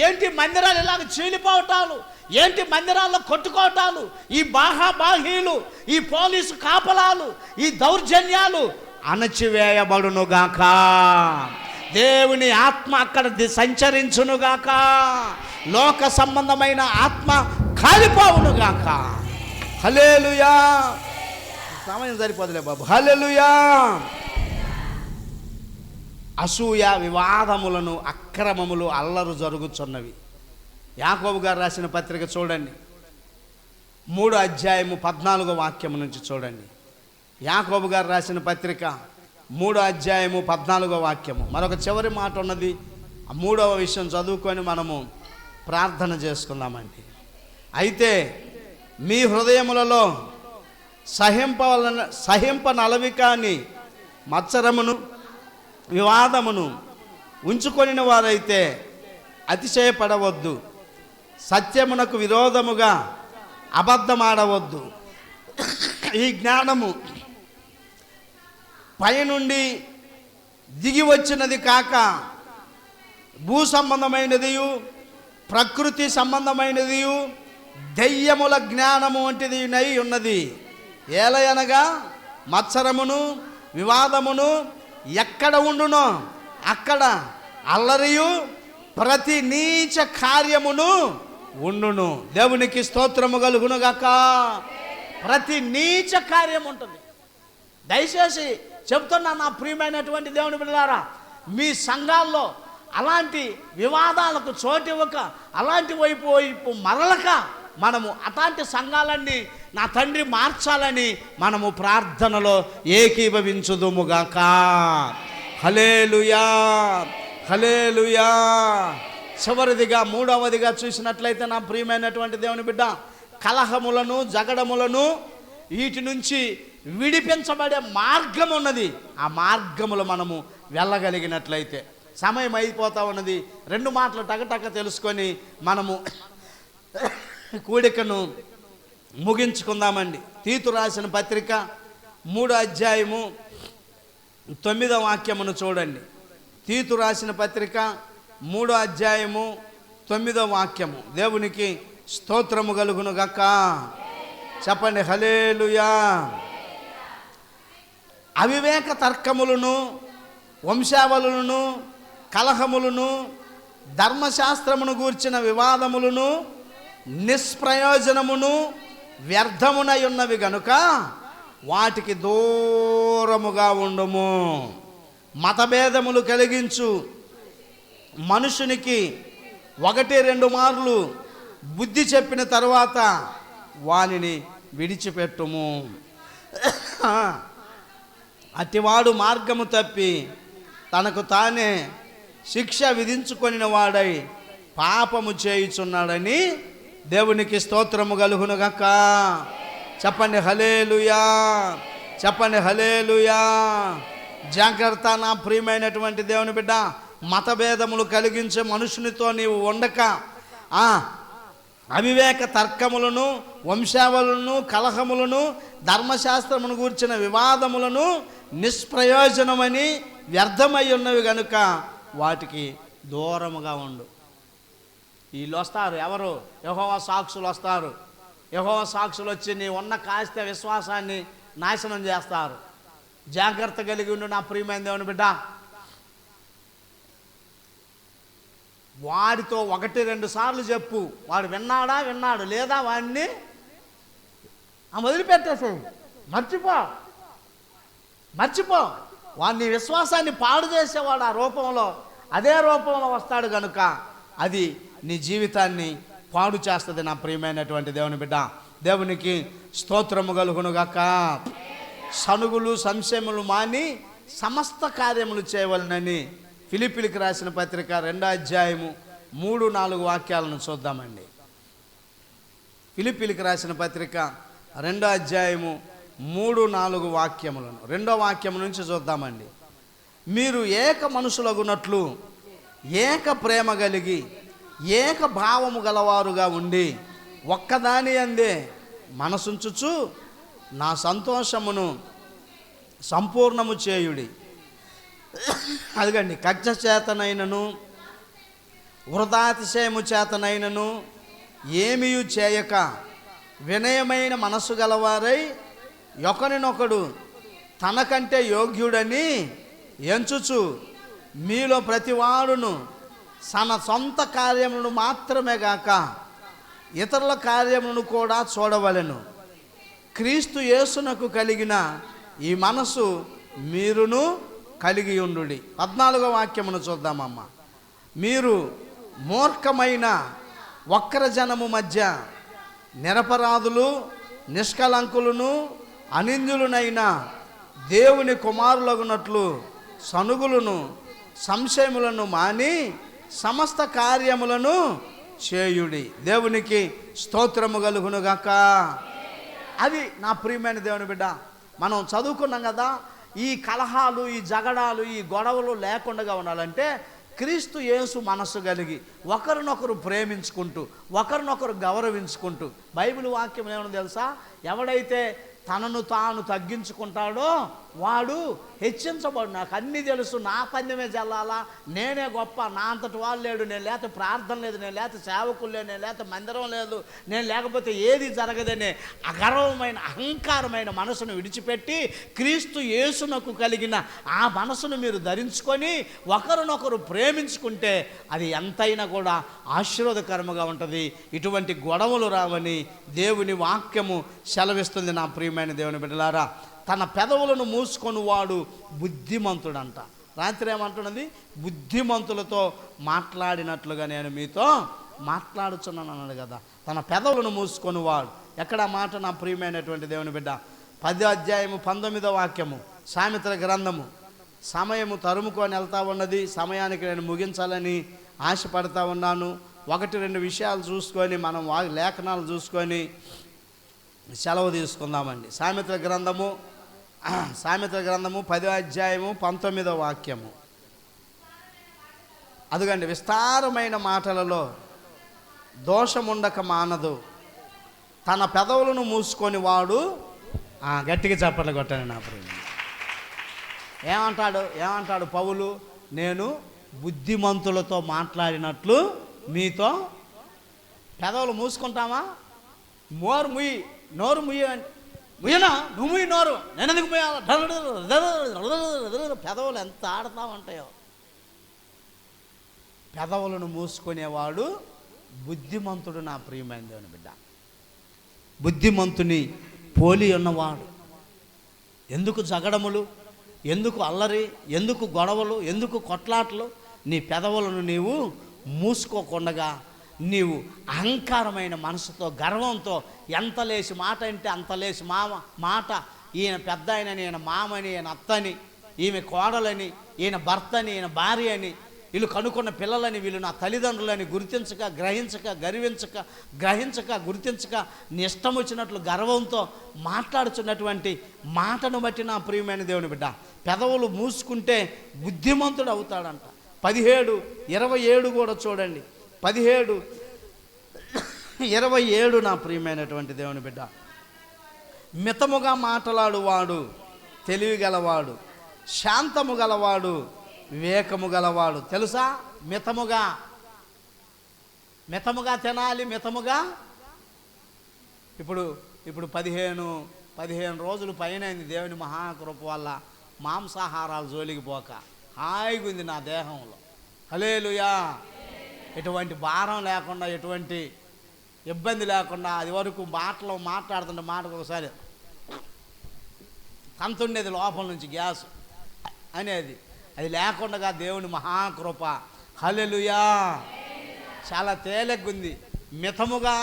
ఏంటి మందిరాలు ఇలాగ చీలిపోవటాలు? ఏంటి మందిరాల్లో కొట్టుకోవటాలు? ఈ బాహాబాహీలు, ఈ పోలీసు కాపలాలు, ఈ దౌర్జన్యాలు అణచివేయబడునుగాక. దేవుని ఆత్మ అక్కడ సంచరించునుగాక. లోక సంబంధమైన ఆత్మ కాలిపోవునుగాక. హల్లెలూయా. సమయం సరిపోదులే బాబు. హల్లెలూయా. అసూయ, వివాదములను, అక్రమములు, అల్లరు జరుగుచున్నవి. యాకోబు గారు రాసిన పత్రిక చూడండి, 3:14 నుంచి చూడండి. యాకోబు గారు రాసిన పత్రిక 3:14. మరొక చివరి మాట ఉన్నది. ఆ 3వ విషయం చదువుకొని మనము ప్రార్థన చేసుకుందామండి. అయితే మీ హృదయములలో సహింపనలవి కాని మత్సరమును, వివాదమును ఉంచుకొనిన వారైతే అతిశయపడవద్దు. సత్యమునకు విరోధముగా అబద్ధమాడవద్దు. ఈ జ్ఞానము పైనుండి దిగి వచ్చినది కాక భూ సంబంధమైనదియు ప్రకృతి సంబంధమైనదియు దెయ్యముల జ్ఞానము వంటిది నై ఉన్నది. ఏలయనగా మత్సరమును వివాదమును ఎక్కడ ఉండునో అక్కడ అల్లరియు ప్రతి నీచ కార్యమును ఉండును. దేవునికి స్తోత్రము కలుగునుగాక. ప్రతి నీచ కార్యం ఉంటుంది. దయచేసి చెప్తున్నా నా ప్రియమైనటువంటి దేవుని బిడ్డలారా, మీ సంఘాల్లో అలాంటి వివాదాలకు చోటివ్వక, అలాంటి వైపు మరలక మనము అట్లాంటి సంఘాలన్నీ నా తండ్రి మార్చాలని మనము ప్రార్థనలో ఏకీభవించుదుముగాక. హల్లెలూయా, హల్లెలూయా. చివరిదిగా మూడవదిగా చూసినట్లయితే నా ప్రియమైనటువంటి దేవుని బిడ్డ, కలహములను జగడములను వీటి నుంచి విడిపించబడే మార్గం ఉన్నది. ఆ మార్గములు మనము వెళ్ళగలిగినట్లయితే, సమయం అయిపోతా ఉన్నది. 2 మాటలు టకటక తెలుసుకొని మనము కూడికను ముగించుకుందామండి. తీతు రాసిన పత్రిక 3వ అధ్యాయము 9వ వాక్యమును చూడండి. తీతు రాసిన పత్రిక 3వ అధ్యాయము 9వ వాక్యము. దేవునికి స్తోత్రము కలుగును గాక. చెప్పండి హల్లెలూయా. అవివేక తర్కములను, వంశావళులను, కలహములను, ధర్మశాస్త్రమును గూర్చిన వివాదములను, నిష్ప్రయోజనమును, వ్యర్థమునై ఉన్నవి గనుక వాటికి దూరముగా ఉండుము. మతభేదములు కలిగించు మనుషునికి 1-2 మార్లు బుద్ధి చెప్పిన తర్వాత వానిని విడిచిపెట్టుము. అటివాడు మార్గము తప్పి తనకు తానే శిక్ష విధించుకొనిన వాడై పాపము చేయుచున్నాడని దేవునికి స్తోత్రము కలుగునుగాక. చెప్పండి హల్లెలూయా, చెప్పండి హల్లెలూయా. జాగ్రత్త నా ప్రియమైనటువంటి దేవుని బిడ్డ, మతభేదములు కలిగించే మనుషునితో నీవు ఉండక, అవివేక తర్కములను, వంశావళులను, కలహములను, ధర్మశాస్త్రమును గూర్చిన వివాదములను నిష్ప్రయోజనమని వ్యర్థమై ఉన్నవి కనుక వాటికి దూరముగా ఉండు. వీళ్ళు వస్తారు, ఎవరు? యెహోవా సాక్షులు వస్తారు. యెహోవా సాక్షులు వచ్చి నీ ఉన్న కాస్త విశ్వాసాన్ని నాశనం చేస్తారు. జాగ్రత్త కలిగి ఉండు నా ప్రియమైన దేవుని బిడ్డ. వాడితో 1-2 సార్లు చెప్పు. వాడు విన్నాడు లేదా వాడిని వదిలిపెట్టేసే, మర్చిపో. వాడిని విశ్వాసాన్ని పాడు చేసేవాడు అదే రూపంలో వస్తాడు కనుక అది నీ జీవితాన్ని పాడు చేస్తుంది నా ప్రియమైనటువంటి దేవుని బిడ్డ. దేవునికి స్తోత్రము కలుగునుగాక. సనుగులు సంశయములు మాని సమస్త కార్యములు చేయవలనని ఫిలిప్పీలకు రాసిన పత్రిక 2వ అధ్యాయము 3-4 వాక్యాలను చూద్దామండి. ఫిలిప్పీలకు రాసిన పత్రిక 2వ అధ్యాయము 3-4 వాక్యములను 2వ వాక్యం నుంచి చూద్దామండి. మీరు ఏక మనుషులగునట్లు ఏక ప్రేమ కలిగి ఏక భావము గలవారుగా ఉండి ఒక్కదాని అందే మనసుంచుచు నా సంతోషమును సంపూర్ణము చేయుడి. అదిగండి, కక్ష చేతనైనను వృధాతిశయము చేతనైనను ఏమీయు చేయక వినయమైన మనస్సు గలవారై ఒకరినొకడు తనకంటే యోగ్యుడని ఎంచుచు మీలో ప్రతివాడును తన సొంత కార్యములను మాత్రమే గాక ఇతరుల కార్యములను కూడా చూడవలెను. క్రీస్తు యేసునకు కలిగిన ఈ మనసు మీరును కలిగి ఉండుడి. 14వ వాక్యమును చూద్దామమ్మ. మీరు మూర్ఖమైన వక్ర జనము మధ్య నిరపరాధులు, నిష్కలంకులను, అనిందులునైన దేవుని కుమారులగునట్లు సనుగులను సంశయములను మాని సమస్త కార్యములను చేయుడి. దేవునికి స్తోత్రము కలుగునుగాక. అది నా ప్రియమైన దేవుని బిడ్డ. మనం చదువుకున్నాం కదా, ఈ కలహాలు, ఈ జగడాలు, ఈ గొడవలు లేకుండా ఉండాలంటే క్రీస్తు యేసు మనస్సు కలిగి ఒకరినొకరు ప్రేమించుకుంటూ ఒకరినొకరు గౌరవించుకుంటూ, బైబిల్ వాక్యం ఏమని తెలుసా? ఎవడైతే తనను తాను తగ్గించుకుంటాడో వాడు హెచ్చించబడు. నాకు అన్నీ తెలుసు, నా పందెమే జల్లాలా, నేనే గొప్ప, నా అంతటి వాళ్ళు లేడు, నేను లేకపోతే ప్రార్థన లేదు, నేను లేకపోతే సేవకులు లేదు, నేను లేకపోతే మందిరం లేదు, నేను లేకపోతే ఏది జరగదనే అగర్వమైన అహంకారమైన మనసును విడిచిపెట్టి క్రీస్తు యేసునకు కలిగిన ఆ మనసును మీరు ధరించుకొని ఒకరినొకరు ప్రేమించుకుంటే అది ఎంతైనా కూడా ఆశీర్వాదకరముగా ఉంటుంది. ఇటువంటి గొడవలు రావని దేవుని వాక్యము సెలవిస్తుంది. నా ప్రియమైన దేవుని బిడ్డలారా, తన పెదవులను మూసుకొని వాడు బుద్ధిమంతుడంట. రాత్రి ఏమంటున్నది? బుద్ధిమంతులతో మాట్లాడినట్లుగా నేను మీతో మాట్లాడుచున్నాను అన్నాడు కదా. తన పెదవులను మూసుకొని వాడు. ఎక్కడ మాట నా ప్రియమైనటువంటి దేవుని బిడ్డ? 10వ అధ్యాయము 19వ వాక్యము, సామెతల గ్రంథము. సమయము తరుముకొని వెళ్తా ఉన్నది, సమయానికి నేను ముగించాలని ఆశపడతా ఉన్నాను. 1-2 విషయాలు చూసుకొని మనం లేఖనాలు చూసుకొని సెలవు తీసుకుందామండి. సామెతల గ్రంథము 10వ అధ్యాయము 19వ వాక్యము. అదుగండి, విస్తారమైన మాటలలో దోషముండక మానదు, తన పెదవులను మూసుకొని వాడు. గట్టిగా చప్పట్లు కొట్టాను నా ప్రేమ. ఏమంటాడు పౌలు? నేను బుద్ధిమంతులతో మాట్లాడినట్లు మీతో. పెదవులు మూసుకుంటామా? నోరు ముయ్యి అంటే ముయ్యనా? నువ్వు ముయ్యి నోరు, నేను ఎందుకు ముయ్యాలి? పెదవులు ఎంత ఆడుతూ ఉంటాయో. పెదవులను మూసుకునేవాడు బుద్ధిమంతుడు. నా ప్రియమైన దేవుని బిడ్డ, బుద్ధిమంతుని పోలి ఉన్నవాడు. ఎందుకు జగడములు, ఎందుకు అల్లరి, ఎందుకు గొడవలు, ఎందుకు కొట్లాట్లు? నీ పెదవులను నీవు మూసుకోకుండా నీవు అహంకారమైన మనసుతో గర్వంతో ఎంత లేచి మాట అంటే అంత లేచి మాట, ఈయన పెద్ద ఆయనని, ఈయన మామని, ఈయన అత్తని, ఈమె కోడలని, ఈయన భర్తని, ఈయన భార్య అని, వీళ్ళు కనుక్కున్న పిల్లలని, వీళ్ళు నా తల్లిదండ్రులని గుర్తించక గ్రహించక గుర్తించక నీ ఇష్టం వచ్చినట్లు గర్వంతో మాట్లాడుచున్నటువంటి మాటను బట్టి నా ప్రియమైన దేవుని బిడ్డ, పెదవులు మూసుకుంటే బుద్ధిమంతుడు అవుతాడంట. 17:27 కూడా చూడండి. 17:27 నా ప్రియమైనటువంటి దేవుని బిడ్డ, మితముగా మాట్లాడువాడు తెలివి గలవాడు, శాంతము గలవాడు వివేకము గలవాడు. తెలుసా? మితముగా తినాలి. ఇప్పుడు 15 రోజులు పైనైంది దేవుని మహాకృప వల్ల మాంసాహారాలు జోలికి పోక హాయిగా ఉంది నా దేహంలో. హల్లెలూయా. ఎటువంటి భారం లేకుండా, ఎటువంటి ఇబ్బంది లేకుండా, అది వరకు మాట్లాడుతుంటే మాటకు ఒకసారి తంతుండేది లోపల నుంచి గ్యాస్ అనేది, అది లేకుండా దేవుని మహాకృప. హల్లెలూయా. చాలా తేలిగ్గుంది. మితముగా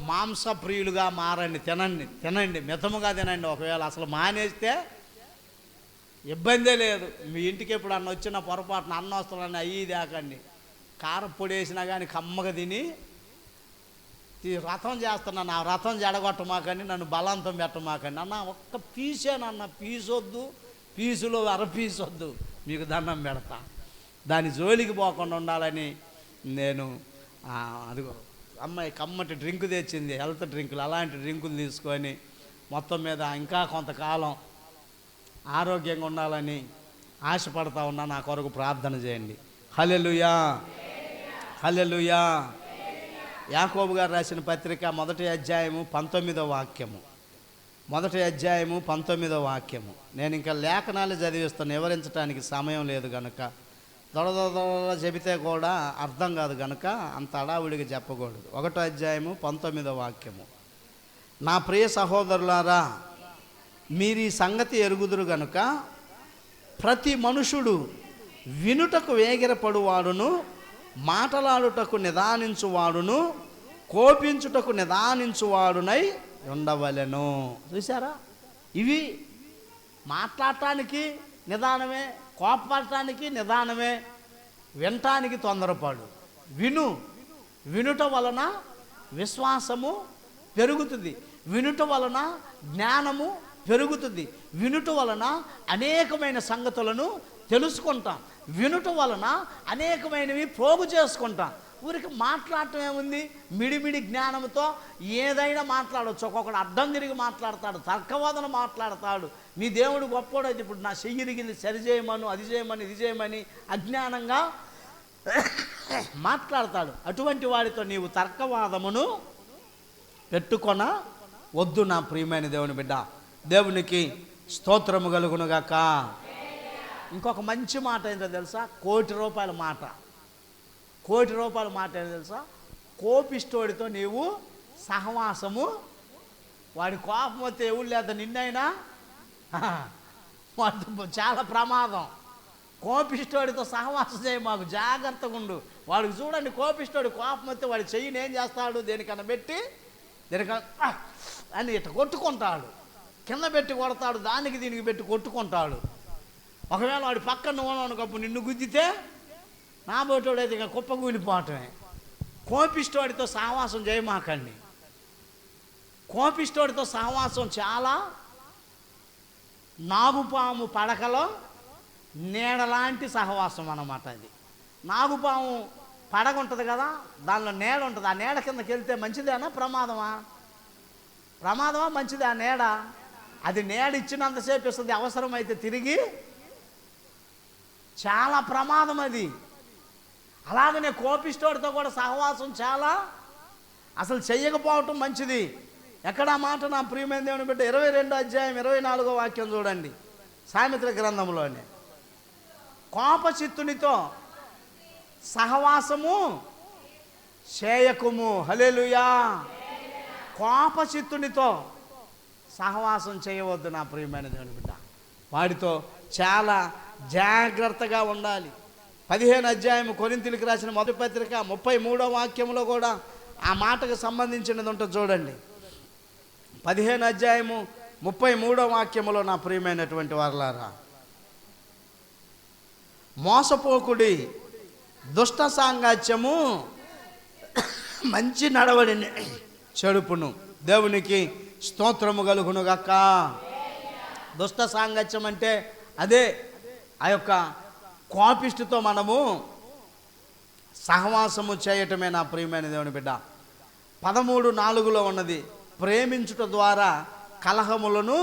మాంసప్రియులుగా మారండి, తినండి, మితముగా తినండి. ఒకవేళ అసలు మానేస్తే ఇబ్బందే లేదు. మీ ఇంటికి ఎప్పుడు అన్న వచ్చిన పొరపాటున అన్న వస్తున్నాను అయ్యి దాకండి, కారం పొడి వేసినా కానీ కమ్మగా తిని రథం చేస్తున్నాను. ఆ రథం జడగొట్టమాకండి, నన్ను బలవంతం పెట్టమాకండి. అన్న ఒక్క పీసేనన్న, పీసొద్దు, పీసులో అరపీసొద్దు, మీకు దండం పెడతా. దాని జోలికి పోకుండా ఉండాలని నేను అదిగో అమ్మాయి కమ్మటి డ్రింక్ తెచ్చింది, హెల్త్ డ్రింకులు, అలాంటి డ్రింకులు తీసుకొని మొత్తం మీద ఇంకా కొంతకాలం ఆరోగ్యంగా ఉండాలని ఆశపడతా ఉన్నా. నా కొరకు ప్రార్థన చేయండి. హల్లెలూయా. యాకోబు గారు రాసిన పత్రిక 1వ అధ్యాయము 19వ వాక్యము. 1వ అధ్యాయము 19వ వాక్యము. నేను ఇంకా లేఖనాలు చదివిస్తాను, వివరించడానికి సమయం లేదు కనుక. దొడ చెబితే కూడా అర్థం కాదు కనుక అంత అడావుడిగా చెప్పకూడదు. 1వ అధ్యాయము 19వ వాక్యము. నా ప్రియ సహోదరులారా, మీరు ఈ సంగతి ఎరుగుదురు గనుక ప్రతి మనుషుడు వినుటకు వేగిరపడువాడును, మాటలాడుటకు నిదానించువాడును, కోపించుటకు నిదానించువాడునై ఉండవలెను. చూసారా? ఇవి మాట్లాడటానికి నిదానమే, కోపడటానికి నిదానమే, వినటానికి తొందరపాడు. వినుట వలన విశ్వాసము పెరుగుతుంది, వినుట వలన జ్ఞానము పెరుగుతుంది, వినుట వలన అనేకమైన సంగతులను తెలుసుకుంటాం, వినుట వలన అనేకమైనవి ప్రోగు చేసుకుంటాం. ఊరికి మాట్లాడటం ఏముంది? మిడిమిడి జ్ఞానంతో ఏదైనా మాట్లాడవచ్చు. ఒక్కొక్కడు అడ్డం తిరిగి మాట్లాడతాడు, తర్కవాదన మాట్లాడతాడు. మీ దేవుడు గొప్పోడైతే ఇప్పుడు నా చెయ్యిరిగింది సరి చేయమను, అది చేయమని, ఇది చేయమని అజ్ఞానంగా మాట్లాడతాడు. అటువంటి వాడితో నీవు తర్కవాదమును పెట్టుకొన వద్దు నా ప్రియమైన దేవుని బిడ్డ. దేవునికి స్తోత్రము కలుగునుగాక. ఇంకొక మంచి మాట ఏంటో తెలుసా? ₹1,00,00,000 మాట. ₹1,00,00,000 మాట ఏంటో తెలుసా? కోపిష్టోడితో నీవు సహవాసము, వాడి కోపం వస్తే ఎవరు లేదా నిన్నైనా వాడు చాలా ప్రమాదం. కోపిష్టోడితో సహవాసం చేయి, మాకు జాగ్రత్తగా ఉండు. వాడికి చూడండి, కోపిష్టోడి కోపం వస్తే వాడి చెయ్యిని ఏం చేస్తాడు? దేనికన్నా పెట్టి దేనికన్నా అని ఇట్లా కొట్టుకుంటాడు, కింద పెట్టి కొడతాడు, దానికి దీనికి పెట్టి కొట్టుకుంటాడు. ఒకవేళ వాడి పక్కన ఉన్నప్పుడు నిన్ను గుద్దితే నా బోటోడైతే ఇక కుప్ప కూలిపోవటమే. కోపిష్టోడితో సహవాసం చేయమాకండి. కోపిష్టోడితో సహవాసం చాలా నాగుపాము పడకలో నీడలాంటి సహవాసం అన్నమాట. అది నాగుపాము పడగ ఉంటుంది కదా, దానిలో నీడ ఉంటుంది. ఆ నీడ కిందకి వెళ్తే మంచిదేనా ప్రమాదమా? ప్రమాదమా మంచిది? ఆ నీడ, అది నీడ ఇచ్చినంతసేపు ఇస్తుంది, అవసరమైతే తిరిగి చాలా ప్రమాదం అది. అలాగనే కోపిష్టోడితో కూడా సహవాసం చాలా అసలు చెయ్యకపోవటం మంచిది. ఎక్కడ మాట నా ప్రియమైన దేవుని బిడ్డ? 22వ అధ్యాయం 24వ వాక్యం చూడండి, సామెతల గ్రంథంలోనే. కోపచిత్తునితో సహవాసము చేయకుము. హల్లెలూయా. కోపచిత్తునితో సహవాసం చేయవద్దు నా ప్రియమైన దేవుని బిడ్డ. వాడితో చాలా జాగ్రత్తగా ఉండాలి. 15వ అధ్యాయం కొరింథీయులకు రాసిన మొదటి పత్రిక 33వ వాక్యంలో కూడా ఆ మాటకు సంబంధించినది ఉంటుంది చూడండి. 15వ అధ్యాయము 33వ వాక్యములో నా ప్రియమైనటువంటి వారలారా, మోసపోకుడి, దుష్ట సాంగత్యము మంచి నడవడిని చెడుపును. దేవునికి స్తోత్రము కలుగునుగాక. దుష్ట సాంగత్యం అంటే అదే ఆ యొక్క కోపిష్టితో మనము సహవాసము చేయటమే నా ప్రియమైన దేవుని బిడ్డ. 13:4లో ఉన్నది, ప్రేమించుట ద్వారా కలహములను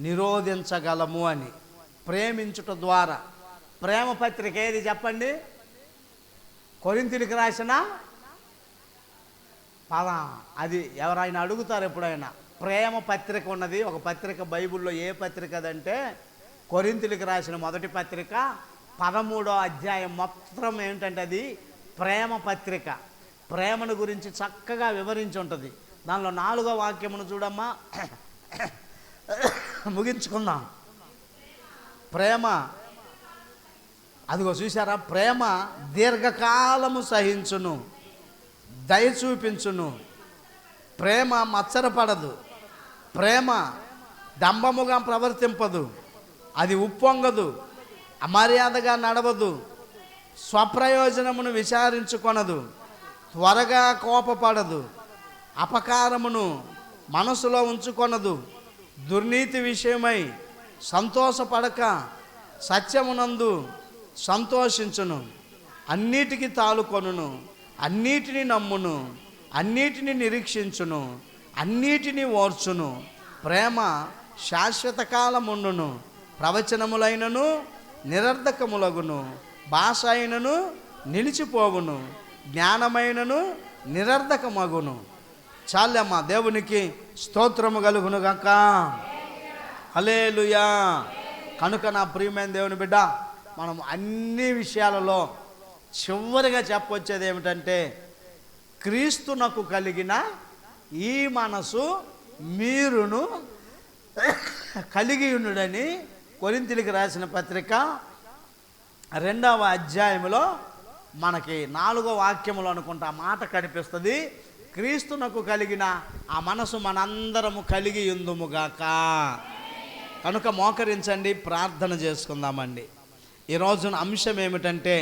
నిరోధించగలము అని. ప్రేమించుట ద్వారా. ప్రేమ పత్రిక ఏది చెప్పండి? కొరింథీయులకు రాసిన అది ఎవరైనా అడుగుతారు ఎప్పుడైనా. ప్రేమ పత్రిక ఉన్నది ఒక పత్రిక బైబిల్లో. ఏ పత్రిక అదంటే కొరింథీయులకు రాసిన మొదటి పత్రిక 13వ అధ్యాయం మొత్తం ఏంటంటే అది ప్రేమ పత్రిక. ప్రేమను గురించి చక్కగా వివరించి ఉంటుంది. దానిలో 4వ వాక్యమును చూడమ్మా, ముగించుకుందాం. ప్రేమ, అదిగో చూసారా? ప్రేమ దీర్ఘకాలము సహించును, దయ చూపించును. ప్రేమ మత్సరపడదు. ప్రేమ డంబముగా ప్రవర్తింపదు. అది ఉప్పొంగదు, అమర్యాదగా నడవదు, స్వప్రయోజనమును విచారించుకొనదు, త్వరగా కోపపడదు, అపకారమును మనసులో ఉంచుకొనదు, దుర్నీతి విషయమై సంతోషపడక సత్యమునందు సంతోషించును, అన్నిటికీ తాలుకొనును, అన్నిటినీ నమ్మును, అన్నిటినీ నిరీక్షించును, అన్నిటినీ ఓర్చును. ప్రేమ శాశ్వత కాలముండును, ప్రవచనములైనను నిరర్ధకములగును, భాష అయినను నిలిచిపోవును, జ్ఞానమైనను నిరర్ధకమగును. చాలమ్మా. దేవునికి స్తోత్రము కలుగునుగాక. హల్లెలూయా. కనుక నా ప్రియమైన దేవుని బిడ్డ, మనం అన్ని విషయాలలో చివరిగా చెప్పొచ్చేది ఏమిటంటే, క్రీస్తునకు కలిగిన ఈ మనసు మీరును కలిగి ఉండుడని కొరింథీయులకు రాసిన పత్రిక 2వ అధ్యాయంలో మనకి 4వ వాక్యములో అనుకుంటా ఆ మాట కనిపిస్తుంది. క్రీస్తునకు కలిగిన ఆ మనసు మనందరము కలిగి ఉందుముగాక. కనుక మోకరించండి, ప్రార్థన చేసుకుందామండి. ఈరోజున అంశం ఏమిటంటే